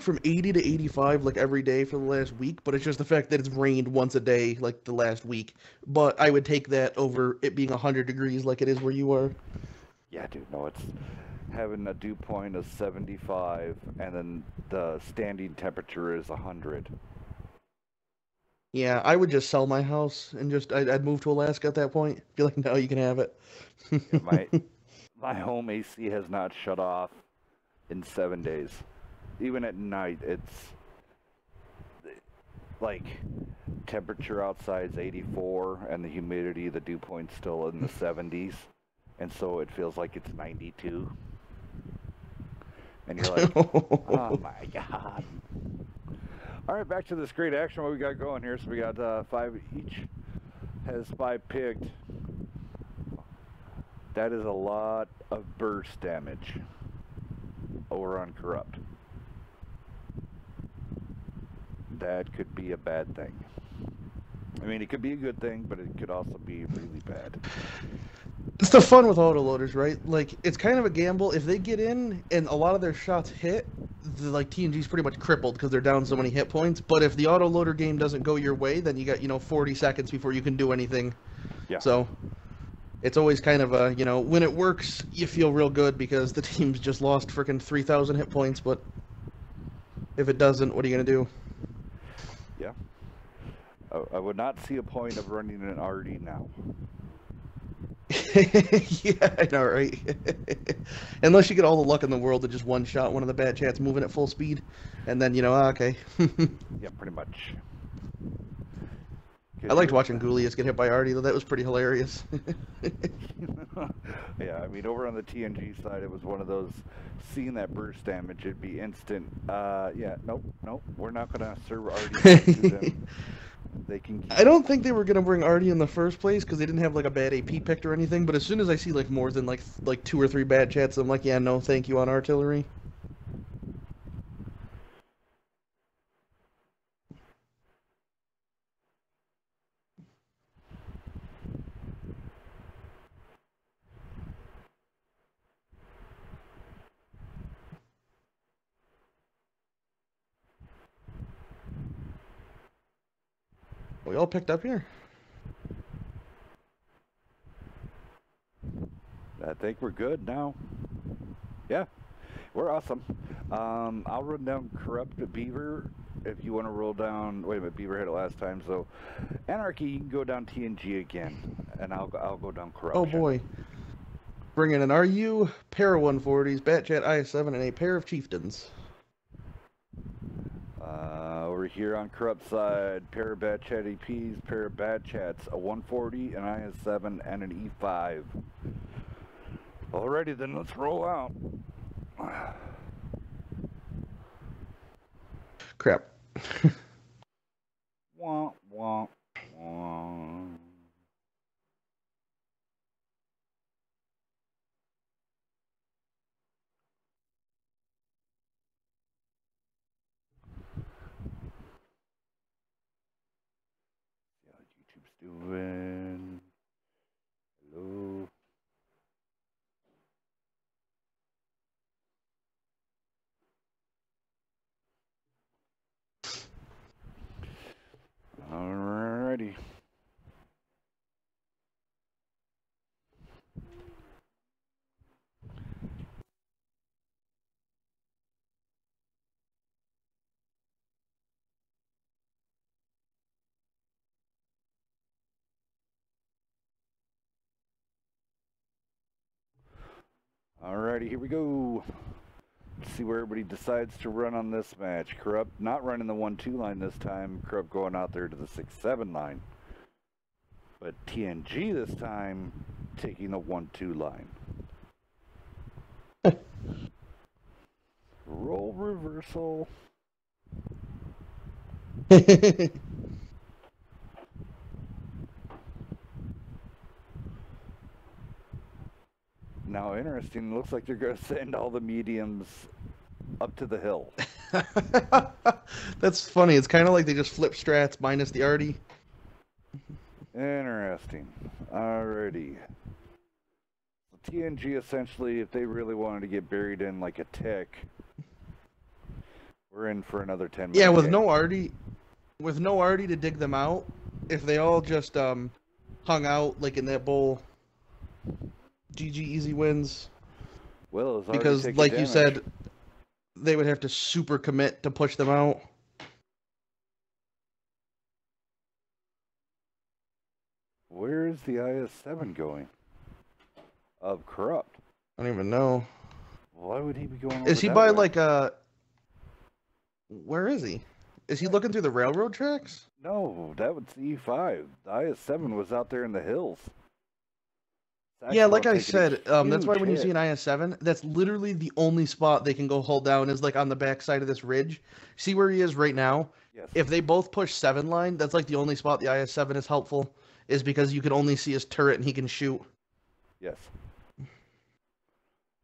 from 80 to 85 like every day for the last week, but it's just the fact that it's rained once a day like the last week. But I would take that over it being 100 degrees like it is where you are. Yeah, dude, no, it's having a dew point of 75 and then the standing temperature is 100. Yeah, I would just sell my house and I'd move to Alaska at that point. Be like, no, you can have it. Yeah, my home AC has not shut off in 7 days. Even at night, it's like temperature outside is 84 and the humidity, the dew point's still in the 70s, and so it feels like it's 92. And you're like, oh my God. All right, back to this great action. What we got going here? So we got 5 each. Has 5 picked. That is a lot of burst damage over on Corrupt. That could be a bad thing. I mean, it could be a good thing, but it could also be really bad. It's the fun with autoloaders, right? Like, it's kind of a gamble. If they get in and a lot of their shots hit, like, TNG's pretty much crippled because they're down so many hit points. But if the autoloader game doesn't go your way, then you got, 40 seconds before you can do anything. Yeah. So, it's always kind of a, when it works, you feel real good because the team's just lost freaking 3,000 hit points. But if it doesn't, what are you going to do? Yeah. I would not see a point of running an RD now. Yeah, I know, right? Unless you get all the luck in the world to just one-shot one of the bad chats moving at full speed, and then, okay. Yeah, pretty much. I liked watching Goulias get hit by Artie, though. That was pretty hilarious. Yeah, I mean, over on the TNG side, it was one of those, seeing that burst damage, it'd be instant. Yeah, nope, we're not going to serve Artie to them. They can I don't think they were going to bring Artie in the first place because they didn't have, like, a bad AP picked or anything, but as soon as I see, like, more than, like 2 or 3 bad chats, I'm like, yeah, no, thank you on artillery. We all picked up here? I think we're good now. Yeah, we're awesome. I'll run down Corrupt Beaver if you want to roll down. Wait a minute, Beaver had it last time, so Anarchy, you can go down TNG again, and I'll go down Corruption. Oh boy. Bring in an RU, pair of 140s, Batchat IS-7, and a pair of Chieftains. Over here on Corrupt side, pair of Batchat EPs, pair of Batchats, a 140, an IS-7, and an E5. Alrighty then, let's roll out. Crap. Wah, wah, wah. See how YouTube's doing. Hello. Alrighty. Alrighty, here we go. Let's see where everybody decides to run on this match. Corrupt not running the 1-2 line this time. Corrupt going out there to the 6-7 line. But TNG this time taking the 1-2 line. Roll reversal. Now, interesting, looks like they're going to send all the mediums up to the hill. That's funny. It's kind of like they just flip strats minus the arty. Interesting. Alrighty. So TNG, essentially, if they really wanted to get buried in like a tick, we're in for another 10 minutes. Yeah, with no arty to dig them out, if they all just hung out like in that bowl, GG easy wins. Well, because like you said, they would have to super commit to push them out. Where is the IS-7 going? Of Corrupt. I don't even know. Why would he be going over Is he that by way? like a... Where is he? Is he looking through the railroad tracks? No, that was the E5. The IS-7 was out there in the hills. Yeah, like I Taking a said, that's why huge when you hit. see an IS-7, that's literally the only spot they can go hold down is like on the back side of this ridge. See where he is right now? Yes. If they both push 7 line, that's like the only spot the IS-7 is helpful, is because you can only see his turret and he can shoot. Yes.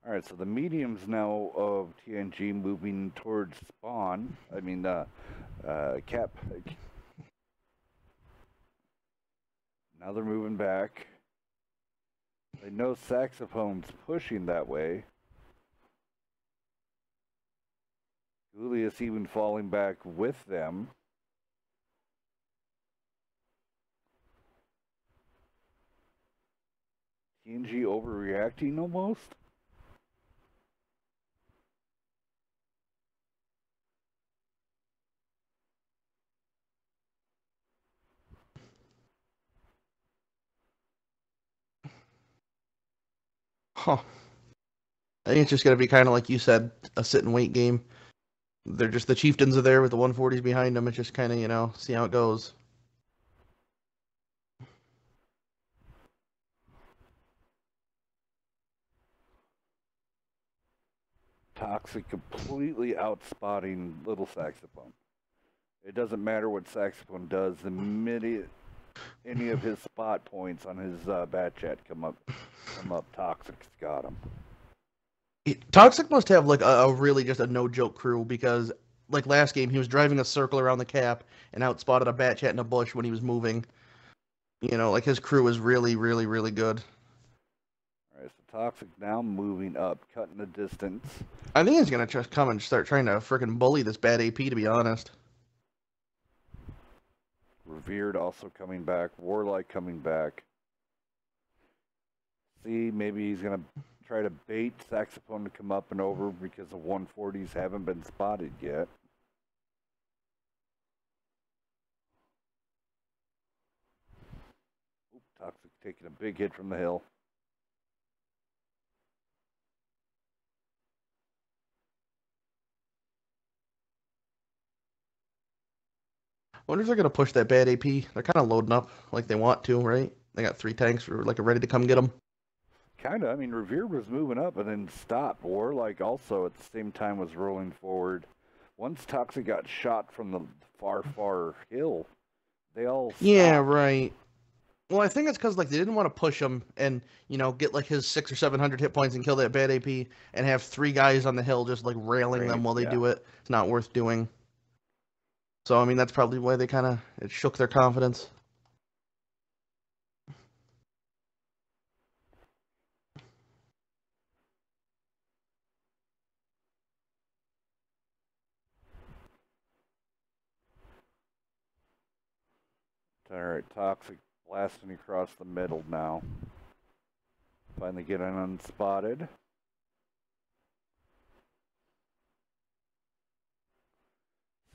All right, so the mediums now of TNG moving towards spawn. I mean, cap. Now they're moving back. They know Saxophone's pushing that way. Julius even falling back with them. TNG overreacting almost? Huh. I think it's just going to be kind of like you said, a sit and wait game. They're just, the chieftains are there with the 140s behind them. It's just kind of, you know, see how it goes. Toxic completely outspotting Little Saxophone. It doesn't matter what Saxophone does. The minute any of his spot points on his bat chat come up, Toxic's got him. Toxic must have like a really just a no-joke crew because like last game he was driving a circle around the cap and outspotted a bat chat in a bush when he was moving. You know, like his crew is really, really, really good. Alright, so Toxic now moving up, cutting the distance. I think he's going to just come and start trying to freaking bully this bad AP, to be honest. Revered also coming back. Warlike coming back. See, maybe he's going to try to bait Saxophone to come up and over because the 140s haven't been spotted yet. Oop, Toxic taking a big hit from the hill. I wonder if they're going to push that bad AP. They're kind of loading up like they want to, right? They got 3 tanks for, like, ready to come get them. Kind of. I mean, Revere was moving up and then stopped. Warlike also at the same time was rolling forward. Once Toxic got shot from the far hill, they all stopped. Yeah, right. Well, I think it's because, like, they didn't want to push him and, you know, get, like, his 600 or 700 hit points and kill that bad AP and have 3 guys on the hill just, like, railing them while they do it. It's not worth doing. So, I mean, that's probably why they kind of, it shook their confidence. Alright, Toxic blasting across the middle now. Finally getting unspotted.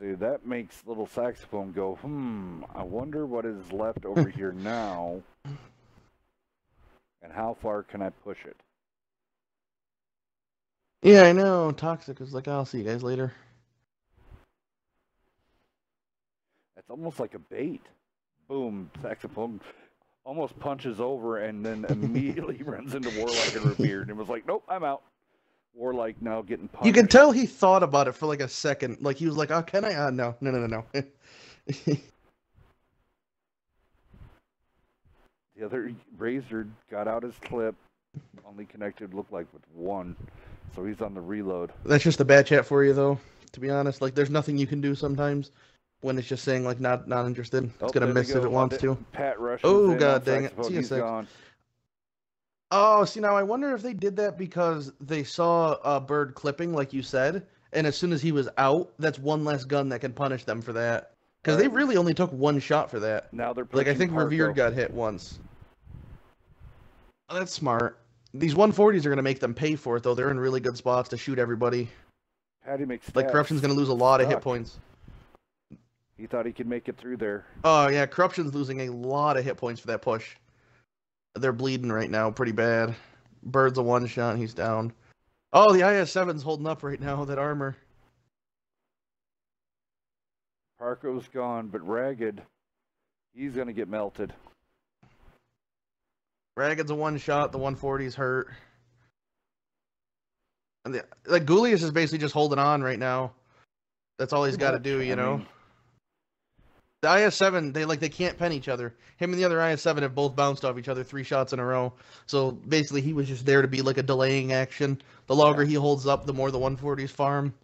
See, that makes little Saxophone go, I wonder what is left over here now. And how far can I push it? Yeah, I know. Toxic is like, I'll see you guys later. It's almost like a bait. Boom, Saxophone almost punches over and then immediately runs into Warlike and Revered and was like, nope, I'm out. Warlike now getting punched. You can tell he thought about it for like a second. Like he was like, oh, can I? No. The other Razor got out his clip. Only connected, looked like, with 1. So he's on the reload. That's just the bad chat for you, though. To be honest, like there's nothing you can do sometimes when it's just saying like not interested. It's gonna miss if it wants to. Pat rushes. Oh god dang it! See, he's gone. Oh, see now I wonder if they did that because they saw a bird clipping, like you said, and as soon as he was out, that's one less gun that can punish them for that. Because they really only took 1 shot for that. Now they're like I think Parko. Revered got hit once. Oh, that's smart. These 140s are gonna make them pay for it though. They're in really good spots to shoot everybody. Patty makes like Corruption's gonna lose a lot of hit points. He thought he could make it through there. Oh yeah, Corruption's losing a lot of hit points for that push. They're bleeding right now pretty bad. Bird's a 1-shot, he's down. Oh, the IS-7's holding up right now, that armor. Parko's gone, but Ragged, he's going to get melted. Ragged's a 1-shot, the 140's hurt. And like, Goulius is basically just holding on right now. That's all he's got to do, you know? The IS-7, they can't pen each other. Him and the other IS-7 have both bounced off each other 3 shots in a row. So basically, he was just there to be like a delaying action. The longer he holds up, the more the 140s farm.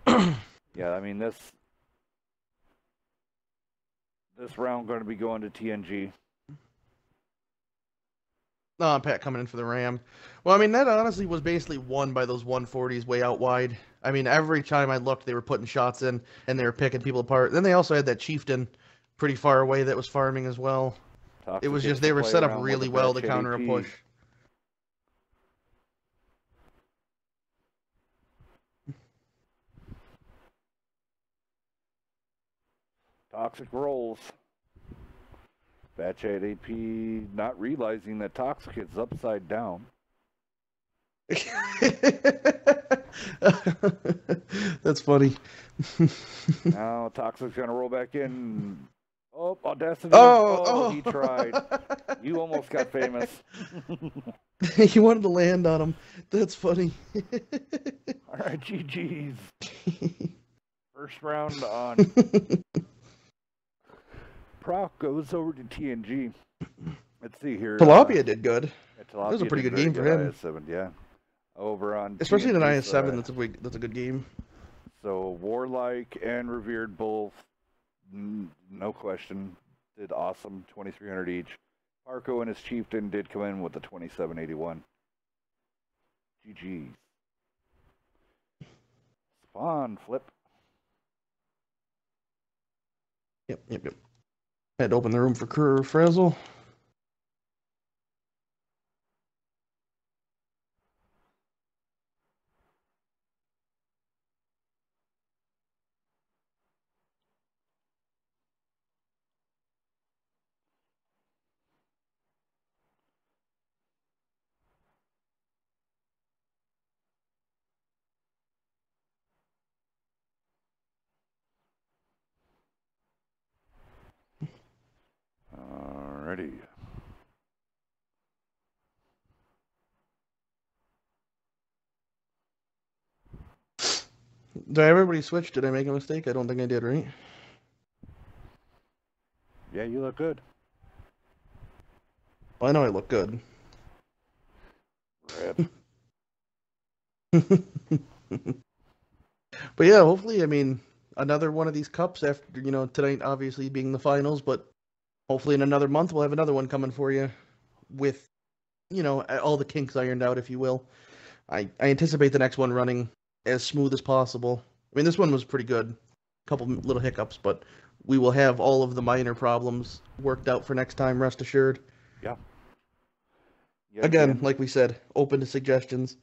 Yeah, I mean this round going to be going to TNG. Oh, Pat coming in for the Ram. Well, I mean, that honestly was basically won by those 140s way out wide. I mean, every time I looked, they were putting shots in, and they were picking people apart. Then they also had that Chieftain pretty far away that was farming as well. It was just, they were set up really well to counter a push. Toxic rolls. Batchat AP not realizing that Toxic is upside down. That's funny. Now Toxic's gonna roll back in. Oh, Audacity. Oh, he tried. You almost got famous. He wanted to land on him. That's funny. All right, GG's. First round on. Proc goes over to TNG. Let's see here. Tilapia did good. Yeah, that was a pretty good game for him. IS-7, yeah. Over on especially in an TNG's, IS-7, that's a good game. So Warlike and Revered both, no question, did awesome. 2,300 each. Parko and his Chieftain did come in with the 2781. GG's. Spawn flip. Yep. Had to open the room for Frazzle. Alrighty. Did everybody switch? Did I make a mistake? I don't think I did, right? Yeah, you look good. Well, I know I look good. Rip. But yeah, hopefully, I mean, another one of these cups after, tonight obviously being the finals, but hopefully in another month we'll have another one coming for you with, all the kinks ironed out, if you will. I anticipate the next one running as smooth as possible. I mean, this one was pretty good. A couple little hiccups, but we will have all of the minor problems worked out for next time, rest assured. Yeah. Again, like we said, open to suggestions.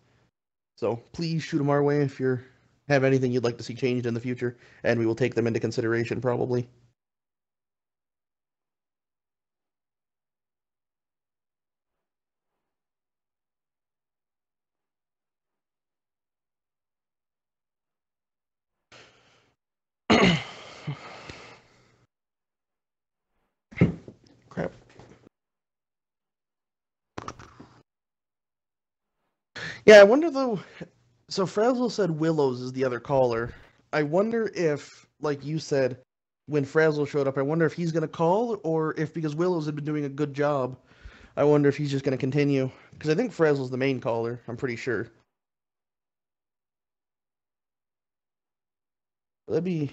So please shoot them our way if you have anything you'd like to see changed in the future, and we will take them into consideration probably. Crap. Yeah, I wonder though. So Frazzle said Willows is the other caller. I wonder if, like you said, when Frazzle showed up, I wonder if he's going to call, or if, because Willows had been doing a good job, I wonder if he's just going to continue. Because I think Frazzle's the main caller, I'm pretty sure. That'd be,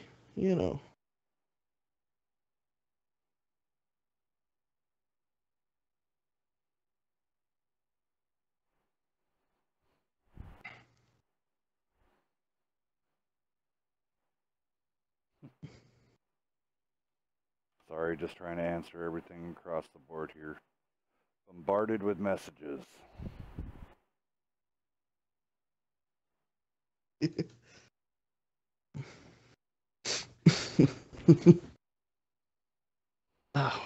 Sorry, just trying to answer everything across the board here. Bombarded with messages. Oh.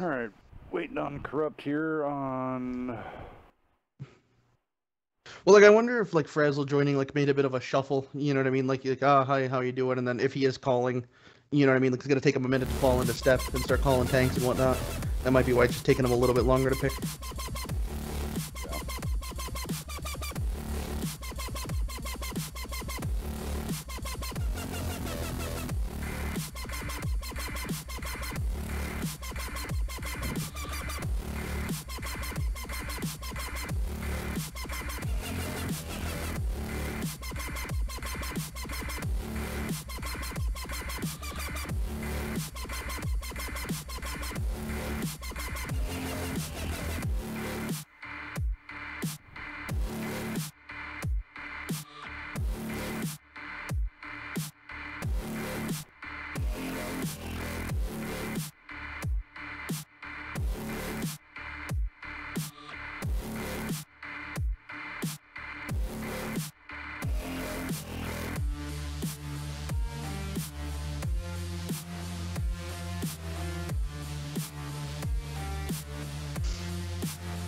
All right, waiting on Corrupt here on. Well, like, I wonder if, like, Frazzle joining, like, made a bit of a shuffle, you know what I mean? Like, hi, how you doing? And then if he is calling, you know what I mean? Like, it's going to take him a minute to fall into step and start calling tanks and whatnot. That might be why it's just taking him a little bit longer to pick.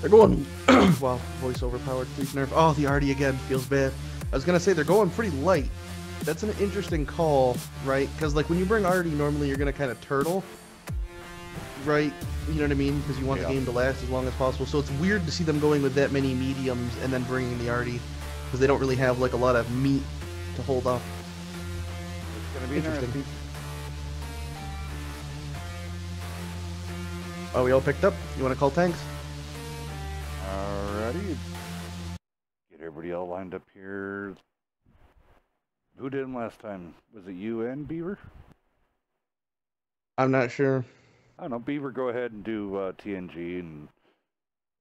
They're going, wow, voice overpowered, please nerf. Oh, the Artie again, feels bad. I was going to say, they're going pretty light. That's an interesting call, right? Because, like, when you bring Artie, normally you're going to kind of turtle, right? You know what I mean? Because you want the game to last as long as possible. So it's weird to see them going with that many mediums and then bringing the Artie, because they don't really have, like, a lot of meat to hold up. It's going to be interesting. Oh, we all picked up? You want to call tanks? Alrighty. Get everybody all lined up here. Who did them last time? Was it you and Beaver? I'm not sure. I don't know, Beaver, go ahead and do TNG, and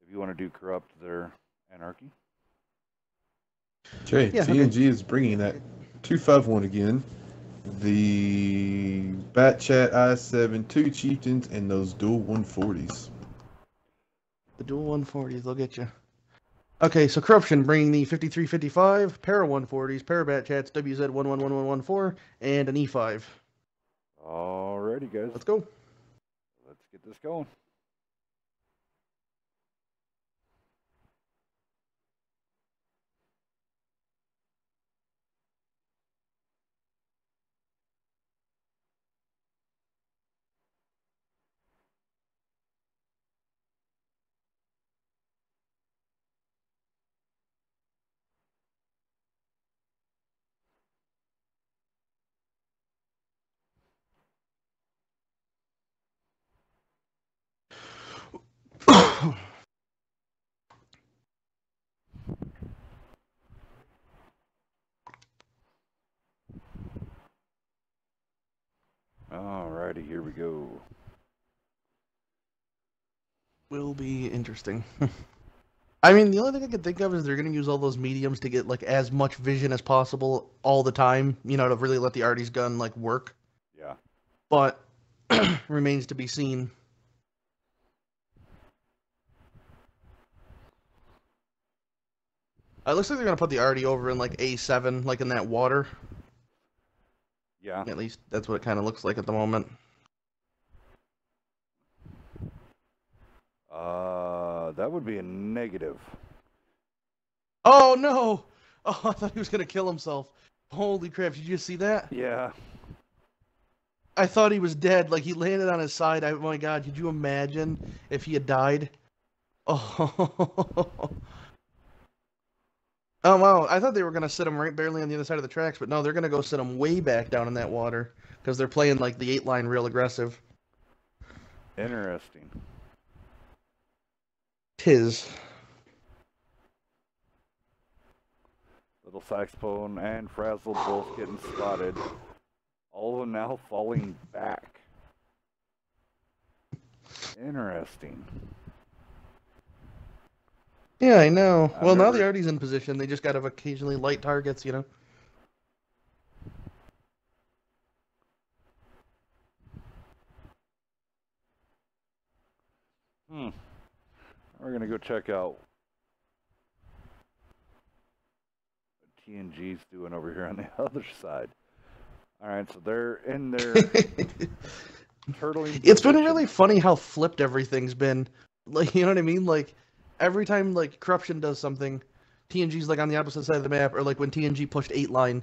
if you want to do Corrupt, their Anarchy. Okay, Yeah, TNG okay. is bringing that 251 again. The Bat Chat I7, 2 Chieftains, and those dual 140s. The dual 140s, they'll get you. Okay, so Corruption bringing the 5355, Para 140s, Parabat Chats, WZ111114, and an E5. Alrighty, guys. Let's go. Let's get this going. Alrighty, here we go. Will be interesting. I mean, the only thing I can think of is they're going to use all those mediums to get, like, as much vision as possible all the time, you know, to really let the Artie's gun, like, work. Yeah. But remains to be seen. It looks like they're going to put the Artie over in, like, A7, like, in that water. Yeah. At least that's what it kind of looks like at the moment. That would be a negative. Oh, no! Oh, I thought he was going to kill himself. Holy crap, did you see that? Yeah. I thought he was dead. Like, he landed on his side. Oh, my God, could you imagine if he had died? Oh. Oh, wow. I thought they were going to sit him right barely on the other side of the tracks, but no, they're going to go sit him way back down in that water because they're playing, like, the 8-line real aggressive. Interesting. Tis. Little Saxophone and Frazzle both getting spotted. All of them now falling back. Interesting. Yeah, I know. Well, now never- the Artie's in position. They just got to occasionally light targets, you know? We're going to go check out what TNG's doing over here on the other side. Alright, so they're in their turtling It's been position. really funny how flipped everything's been. Like, you know what I mean? Like, every time, like, Corruption does something, TNG's, like, on the opposite side of the map, or, like, when TNG pushed 8-line,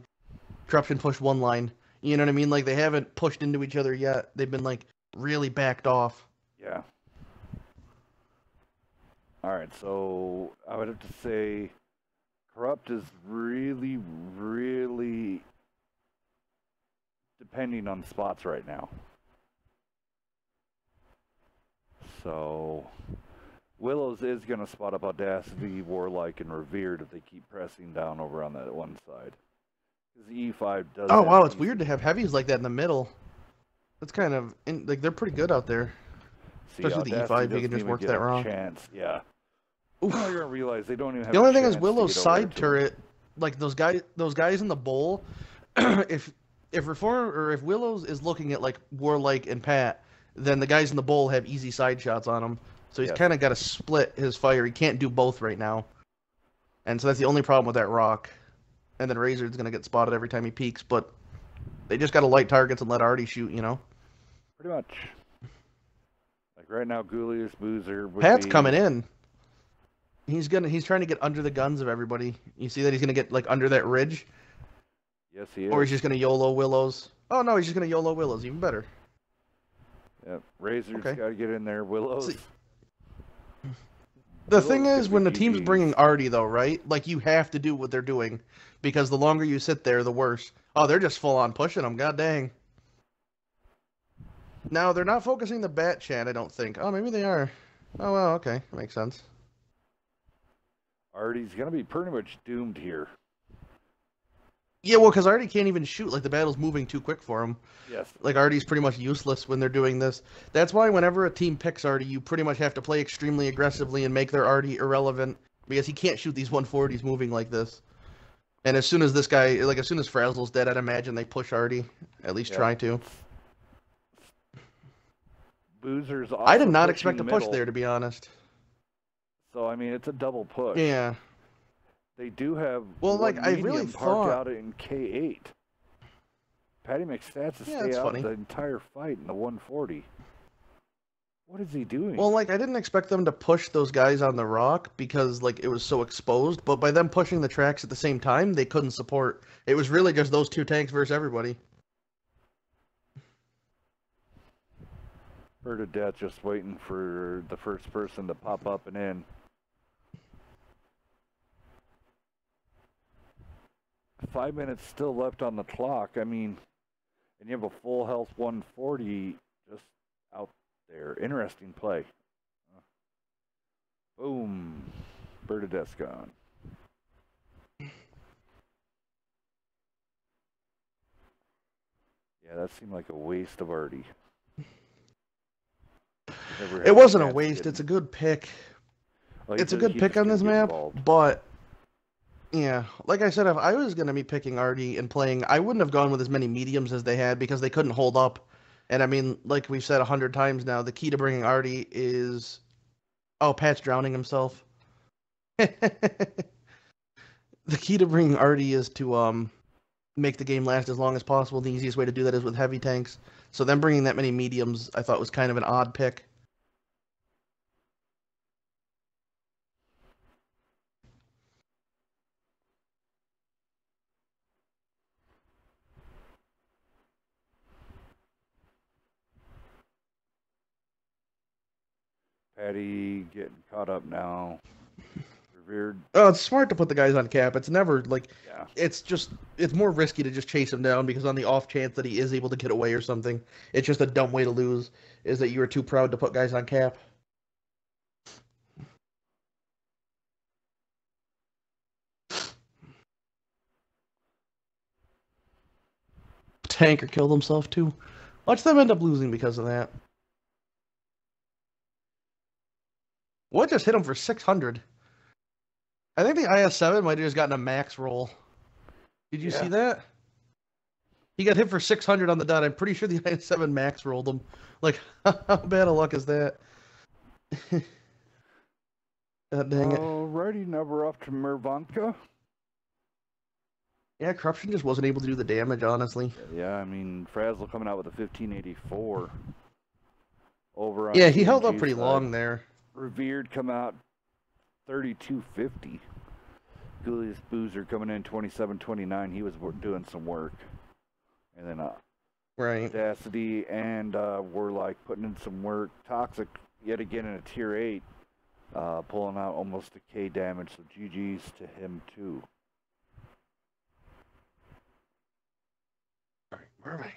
Corruption pushed 1-line. You know what I mean? Like, they haven't pushed into each other yet. They've been, like, really backed off. Yeah. Alright, so I would have to say Corrupt is really, really depending on spots right now. So Willows is going to spot up Audacity, Warlike, and Revered if they keep pressing down over on that one side. Because the E5 does. Oh, wow, it's weird to have heavies like that in the middle. That's kind of, like, they're pretty good out there. See, Especially the E5, you can just work that wrong. Chance, yeah. Oof. You're gonna realize they don't even have. The only thing is chance Willow's to get over side to turret, like those guys in the bowl. if Reformer or if Willows is looking at like Warlike and Pat, then the guys in the bowl have easy side shots on him. So he's Yes. kind of got to split his fire. He can't do both right now, and so that's the only problem with that rock. And then Razor's gonna get spotted every time he peeks, but they just got to light targets and let Artie shoot. You know. Pretty much. Like right now, Ghoulius, Boozer. Pat's coming in. He's trying to get under the guns of everybody. You see that he's gonna get like under that ridge, Yes, he is. or he's just gonna YOLO Willows. Oh no, he's just gonna YOLO Willows. Even better. Yep. Razor's Okay. got to get in there. Willows. See, the Willow's thing gonna is, be when the team's GGs. bringing Artie, though, right? Like, you have to do what they're doing, because the longer you sit there, the worse. Oh, they're just full on pushing them. God dang. Now they're not focusing the bat chat. I don't think. Oh, maybe they are. Oh well, okay, makes sense. Artie's gonna be pretty much doomed here. Yeah, well, because Artie can't even shoot. Like, the battle's moving too quick for him. Yes. Like, Artie's pretty much useless when they're doing this. That's why whenever a team picks Artie, you pretty much have to play extremely aggressively and make their Artie irrelevant, because he can't shoot these 140s moving like this. And as soon as this guy, like, as soon as Frazzle's dead, I'd imagine they push Artie. At least try to. Boozer's also I did not pushing expect a push middle. there, to be honest. So, I mean, it's a double push. Yeah. They do have Well, one like, I really medium parked thought... out in K8. Patty McStats to Yeah, stay that's out funny. the entire fight in the 140. What is he doing? Well, like, I didn't expect them to push those guys on the rock because, like, it was so exposed. But by them pushing the tracks at the same time, they couldn't support. It was really just those two tanks versus everybody. Bird of Death just waiting for the first person to pop up and in. Five minutes still left on the clock. I mean, and you have a full health 140 just out there. Interesting play. Boom. Bird of Death's gone. Yeah, that seemed like a waste of Artie. It wasn't a waste. It's a good pick. Like It's a good pick on this map, but yeah, like I said, if I was going to be picking Artie and playing, I wouldn't have gone with as many mediums as they had because they couldn't hold up. And I mean, like we've said 100 times now, the key to bringing Artie is... Oh, Pat's drowning himself. The key to bringing Artie is to make the game last as long as possible. The easiest way to do that is with heavy tanks. So them bringing that many mediums, I thought was kind of an odd pick. Patty getting caught up now. Revered. Oh, it's smart to put the guys on cap. It's never like, Yeah. it's more risky to just chase him down because on the off chance that he is able to get away or something, it's just a dumb way to lose, is that you are too proud to put guys on cap. Tanker killed himself too. Watch them end up losing because of that. What just hit him for 600? I think the IS-7 might have just gotten a max roll. Did you see that? He got hit for 600 on the dot. I'm pretty sure the IS-7 max rolled him. Like, how bad of luck is that? God dang it. Alrighty, now we're off to Mervanka. Yeah, Corruption just wasn't able to do the damage, honestly. Yeah, I mean, Frazzle coming out with a 1584. Over on Yeah, he held up TNG pretty side. long there. Revered come out 3250. Julius Boozer coming in 2729. He was doing some work. And then Right. Audacity and Warlike putting in some work. Toxic yet again in a tier 8. Pulling out almost a K damage. So GG's to him too. Alright, Mervang.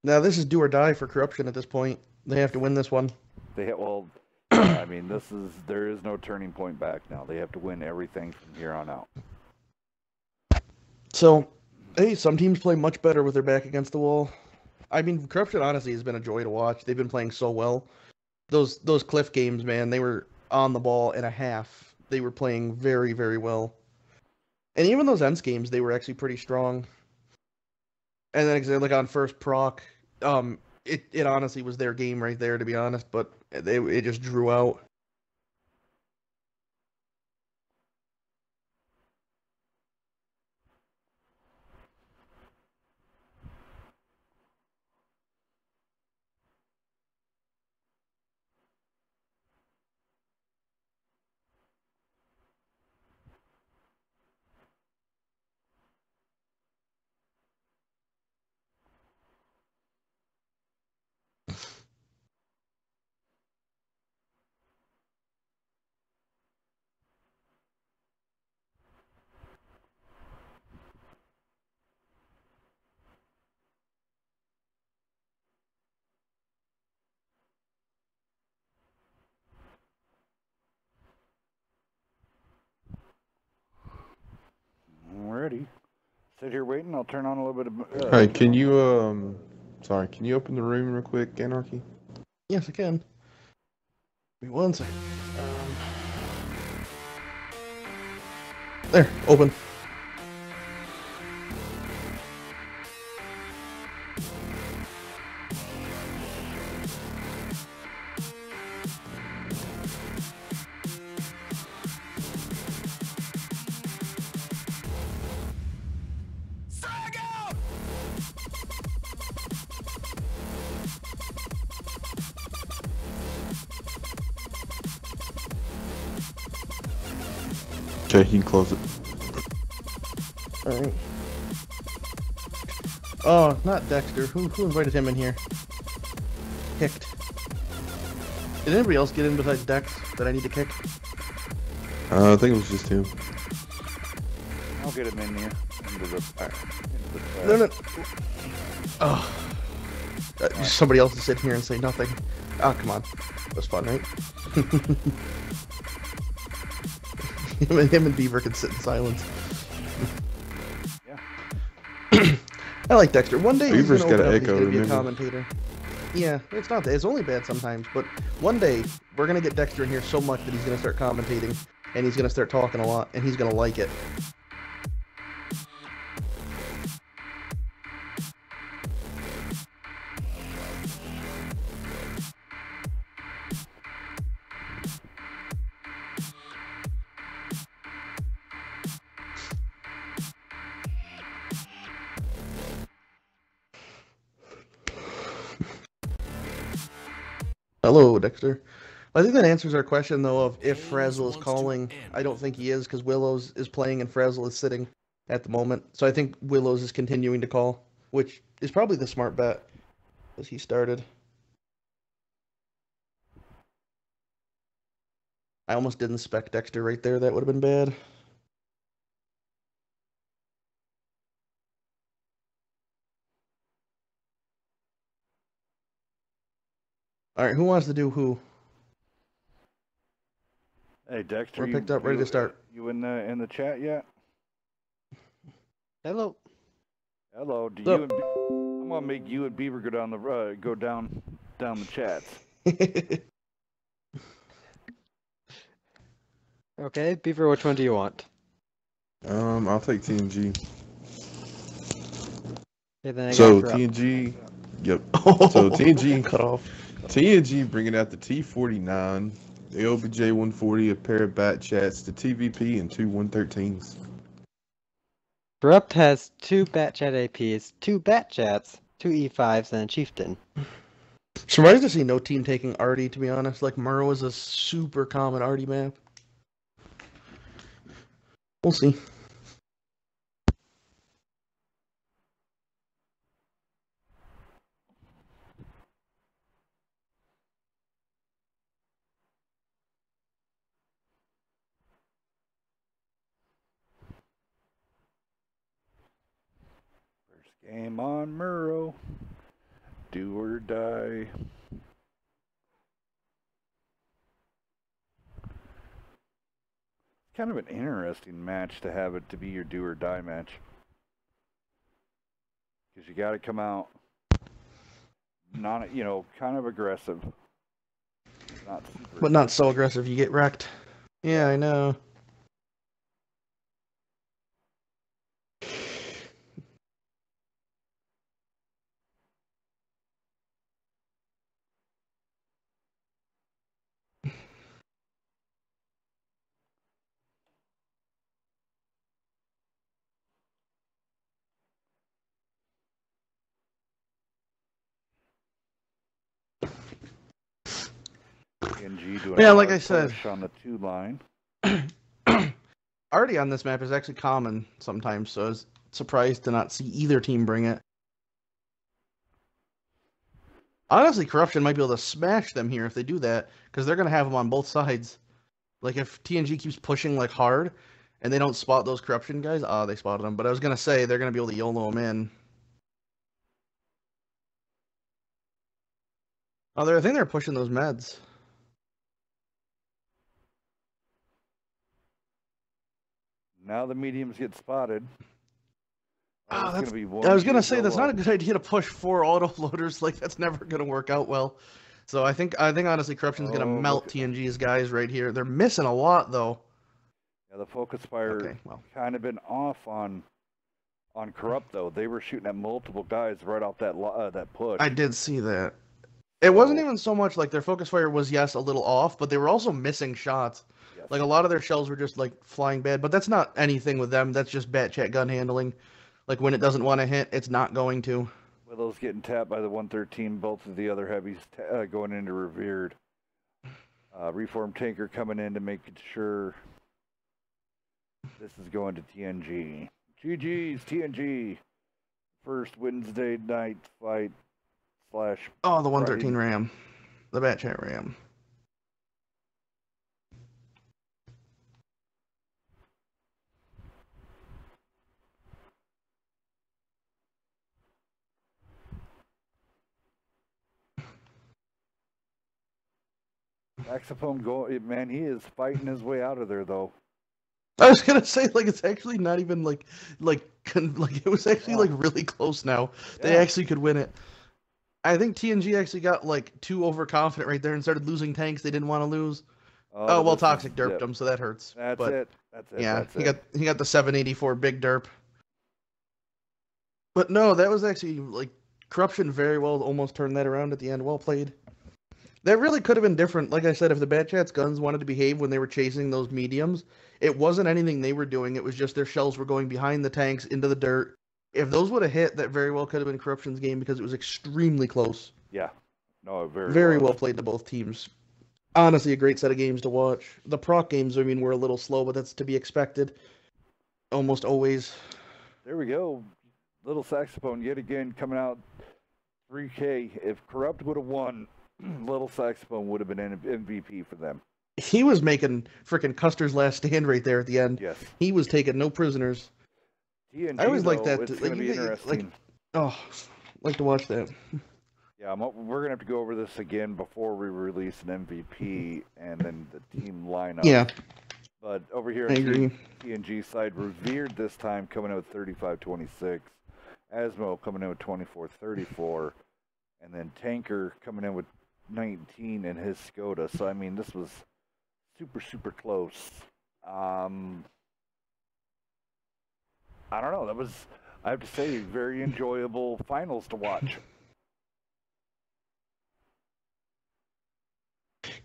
Now this is do or die for Corruption at this point. They have to win this one. I mean, there is no turning point back now. They have to win everything from here on out. So, hey, some teams play much better with their back against the wall. I mean, Corruption honestly has been a joy to watch. They've been playing so well. Those Cliff games, man, they were on the ball in a half. They were playing very, very well. And even those Ents games, they were actually pretty strong. And then, like on first proc, it honestly was their game right there, to be honest. But it just drew out. sit here waiting. I'll turn on a little bit of. Hey, can you can you open the room real quick, Anarchy? Yes, I can. Give me 1 second. There, open. Okay, you can close it. Alright. Oh, not Dexter. Who invited him in here? Kicked. Did anybody else get in besides Dex that I need to kick? I think it was just him. I'll get him in here. No. Oh. Somebody else to sit here and say nothing. Oh, come on. That was fun, right? him and Beaver can sit in silence. Yeah. I like Dexter. One day Beaver's he's gonna got open an up, echo, he's gonna be a remember? commentator. Yeah, it's not. It's only bad sometimes, but one day we're gonna get Dexter in here so much that he's gonna start commentating, and he's gonna start talking a lot, and he's gonna like it. Hello, Dexter. I think that answers our question, though, of if Frazzle is calling. I don't think he is, because Willows is playing and Frazzle is sitting at the moment. So I think Willows is continuing to call, which is probably the smart bet, as he started. I almost didn't spec Dexter right there. That would have been bad. All right, who wants to do who? Hey Dexter, We're picked up, ready to start. You in the chat yet? Hello. Hello. Do So- you? I'm gonna make you and Beaver go down the chats. Okay, Beaver, which one do you want? I'll take TNG. Okay, then I So got Corrupt. TNG, yep. So So TNG cut off. TNG bringing out the T49, the OBJ 140, a pair of bat chats, the TVP, and 2 113s. Corrupt has 2 Batchat APs, 2 Batchats, 2 E5s, and a Chieftain. Surprised to see no team taking Artie, to be honest. Like, Murrow is a super common Artie map. We'll see. First game on Murrow. Do or die. Kind of an interesting match to have it to be your do or die match. Because you got to come out kind of aggressive. Not super But not so aggressive, you get wrecked. Yeah, I know. TNG doing Yeah, a like hard I said. push on the 2 line. Artie on this map is actually common sometimes, so I was surprised to not see either team bring it. Honestly, Corruption might be able to smash them here if they do that, because they're going to have them on both sides. Like, if TNG keeps pushing, like, hard, and they don't spot those Corruption guys, they spotted them. But I was going to say, they're going to be able to YOLO them in. Oh, I think they're pushing those meds. Now the mediums get spotted. Oh, that's, gonna be one I was gonna huge say that's not a roll-up. good idea to push 4 auto loaders. Like that's never gonna work out well. So I think honestly, Corruption's gonna Oh, melt look. TNG's guys right here. They're missing a lot though. Yeah, the focus fire Okay, well, kind of been off on Corrupt though. They were shooting at multiple guys right off that push. I did see that. It wasn't So, even so much like their focus fire was, yes, a little off, but they were also missing shots. yes. Like a lot of their shells were just like flying bad, but that's not anything with them. That's just bat chat gun handling. Like when it doesn't want to hit, it's not going to. Willow's getting tapped by the 113. Both of the other heavies going into revered. Reformed tanker coming in to make sure this is going to TNG. GG's TNG. First Wednesday night fight / Oh, the 113 Friday. Ram. The bat chat Ram. Saxophone man, he is fighting his way out of there though. I was gonna say, like, it's actually not even like it was actually like really close now. They Yeah. actually could win it. I think TNG actually got like too overconfident right there and started losing tanks they didn't want to lose. Oh well, this Toxic is- derped yeah, them, so that hurts. That's but, it. That's it. Yeah, that's he it. got the 784 big derp. But no, that was actually like Corruption very well almost turned that around at the end. Well played. That really could have been different. Like I said, if the Bat Chat's guns wanted to behave when they were chasing those mediums, it wasn't anything they were doing. It was just their shells were going behind the tanks into the dirt. If those would have hit, that very well could have been Corruption's game because it was extremely close. Yeah. No, Very well played to both teams. Honestly, a great set of games to watch. The proc games, I mean, were a little slow, but that's to be expected. Almost always. There we go. Little Saxophone yet again coming out 3K. If Corrupt would have won, Little Saxophone would have been MVP for them. He was making freaking Custer's last stand right there at the end. Yes. He was taking no prisoners. TNG, I always like though, that. It's Like, going to be you get- interesting. Oh, like to watch that. Yeah, we're going to have to go over this again before we release an MVP and then the team lineup. Yeah, But over here I on agree. TNG side, Revered this time coming in with 35-26. Asmo coming in with 24-34. And then Tanker coming in with 19 in his Skoda. So, I mean, this was super, super close. I don't know. That was, I have to say, very enjoyable finals to watch.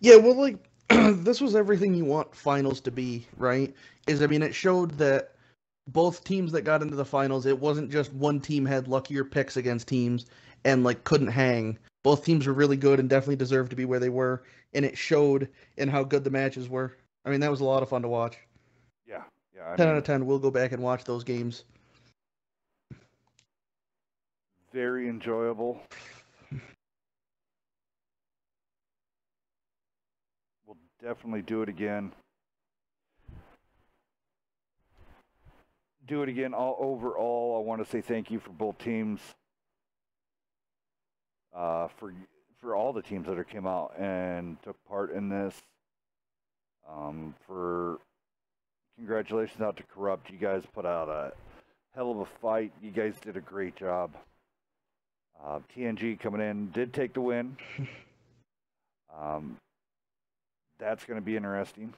Yeah, well, like, this was everything you want finals to be, right? I mean, it showed that both teams that got into the finals, it wasn't just one team had luckier picks against teams and, like, couldn't hang. Both teams were really good and definitely deserved to be where they were, and it showed in how good the matches were. I mean, that was a lot of fun to watch. Yeah. 10 out of 10, we'll go back and watch those games. Very enjoyable. We'll definitely do it again. Overall, I want to say thank you for both teams. For all the teams that came out and took part in this. For congratulations out to Corrupt. You guys put out a hell of a fight. You guys did a great job. TNG coming in did take the win. That's going to be interesting.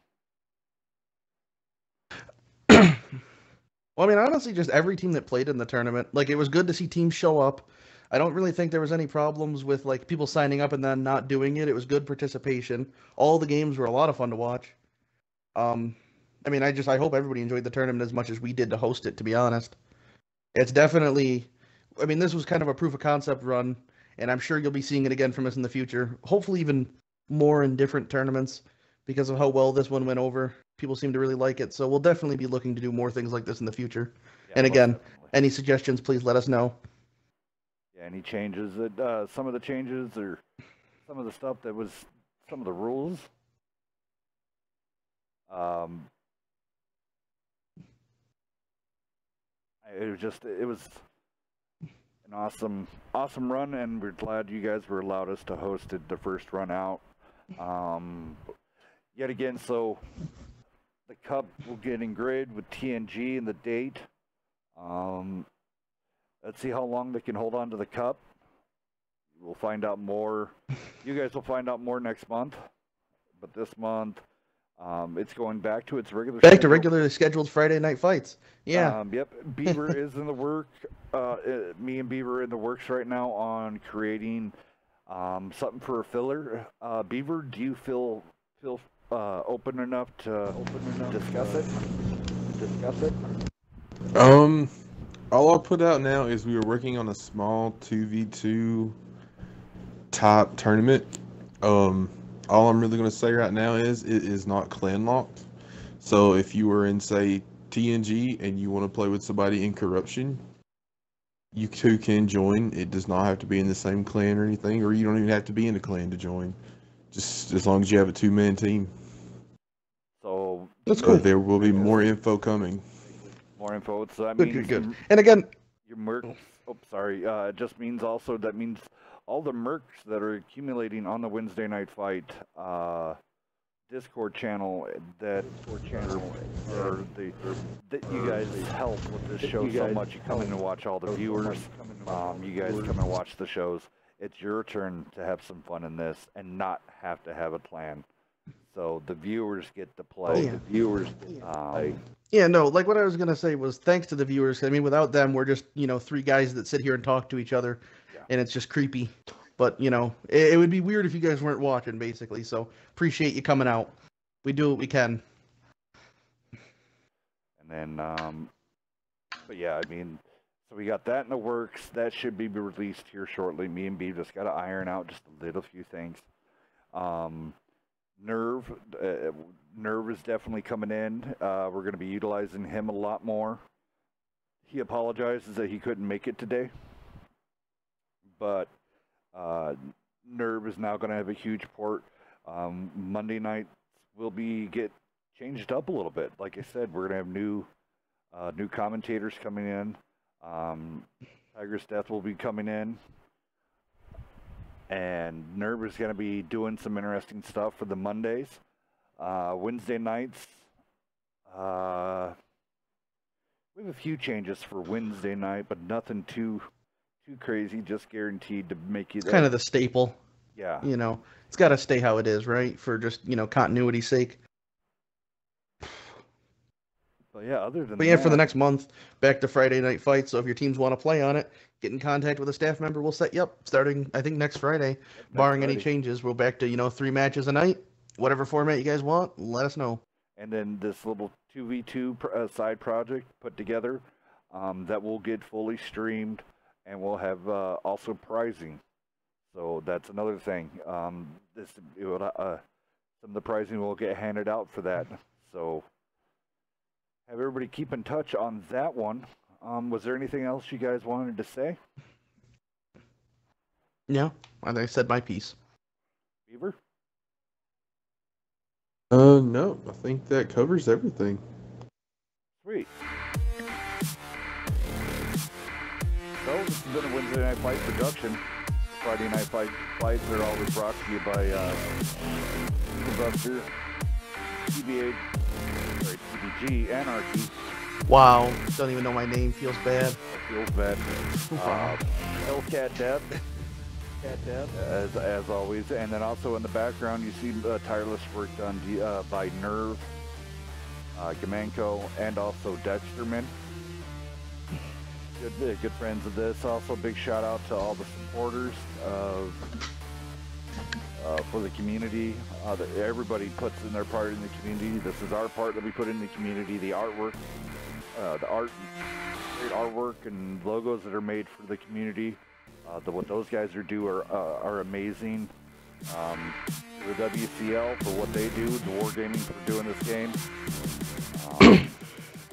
Well, I mean, honestly, just every team that played in the tournament, like, it was good to see teams show up. I don't really think there was any problems with, like, people signing up and then not doing it. It was good participation. All the games were a lot of fun to watch. I mean, I hope everybody enjoyed the tournament as much as we did to host it, to be honest. It's definitely, I mean, this was kind of a proof of concept run, and I'm sure you'll be seeing it again from us in the future. Hopefully even more in different tournaments because of how well this one went over. People seem to really like it, so we'll definitely be looking to do more things like this in the future. Yeah, And again, definitely. any suggestions, please let us know. Yeah, any changes that some of the changes or some of the stuff that was some of the rules. It was an awesome run, and we're glad you guys were allowed us to host it the first run out. Yet again, so the cup will get engraved with TNG and the date. Let's see how long they can hold on to the cup. We'll find out more. You guys will find out more next month. But this month, it's going back to its regular Back schedule. to regularly scheduled Friday night fights. Yeah. Yep. Beaver is in the work. Me and Beaver are in the works right now on creating something for a filler. Beaver, do you feel open enough to discuss it? All I'll put out now is we were working on a small 2v2 type tournament. All I'm really going to say right now is it is not clan locked. So if you were in, say, TNG and you want to play with somebody in Corruption, you too can join. It does not have to be in the same clan or anything, or you don't even have to be in a clan to join. Just as long as you have a 2-man team. So that's cool. There will be more info coming. More info. So that means good. And again, your mercs. Oh, sorry. It just means also that means all the mercs that are accumulating on the Wednesday night fight Discord channel that you guys help with this show so much. You come in and watch all the viewers. You guys come and watch the shows. It's your turn to have some fun in this and not have to have a plan. So the viewers get to play. Yeah, no, like what I was going to say was thanks to the viewers. I mean, without them, we're just, 3 guys that sit here and talk to each other, and it's just creepy. But, it would be weird if you guys weren't watching, basically. So appreciate you coming out. We do what we can. And then, but yeah, I mean, so we got that in the works. That should be released here shortly. Me and B just got to iron out just a little few things. Nerve is definitely coming in. We're going to be utilizing him a lot more. He apologizes that he couldn't make it today, but Nerve is now going to have a huge port. Monday nights will get changed up a little bit. Like I said, we're going to have new commentators coming in. Tiger's Death will be coming in. And Nerve is going to be doing some interesting stuff for the Mondays. Wednesday nights, we have a few changes for Wednesday night, but nothing too crazy, just guaranteed to make you... It's kind of the staple. Yeah. It's got to stay how it is, right? For just, continuity's sake. But yeah, other than that... for the next month, back to Friday night fights, so if your teams want to play on it, get in contact with a staff member. We'll set you up starting, I think, next Friday. Barring any changes, we're back to, 3 matches a night. Whatever format you guys want, let us know. And then this little 2v2 side project put together that will get fully streamed, and we'll have also prizing. So that's another thing. Some of the prizing will get handed out for that. So have everybody keep in touch on that one. Was there anything else you guys wanted to say? No, I said my piece. Beaver? No, I think that covers everything. Sweet. So this has been a Wednesday Night Fight production. Friday Night Fights are always brought to you by Buster, TBG, Anarchy. Wow, don't even know my name. Feels bad. Feels bad. Hellcat Death. As always, and then also in the background you see tireless work done by Nerve, Gamanko, and also Dexterman. Good friends of this. Also, big shout out to all the supporters for the community. Everybody puts in their part in the community. This is our part that we put in the community. The artwork, great artwork and logos that are made for the community. What those guys are amazing. The WCL for what they do, the Wargaming for doing this game. I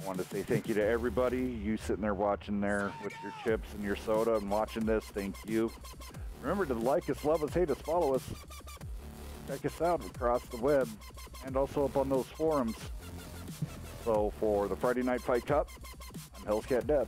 want to say thank you to everybody. You sitting there watching there with your chips and your soda and watching this, thank you. Remember to like us, love us, hate us, follow us. Check us out across the web and also up on those forums. So for the Friday Night Fight Cup, I'm Hellcat Death.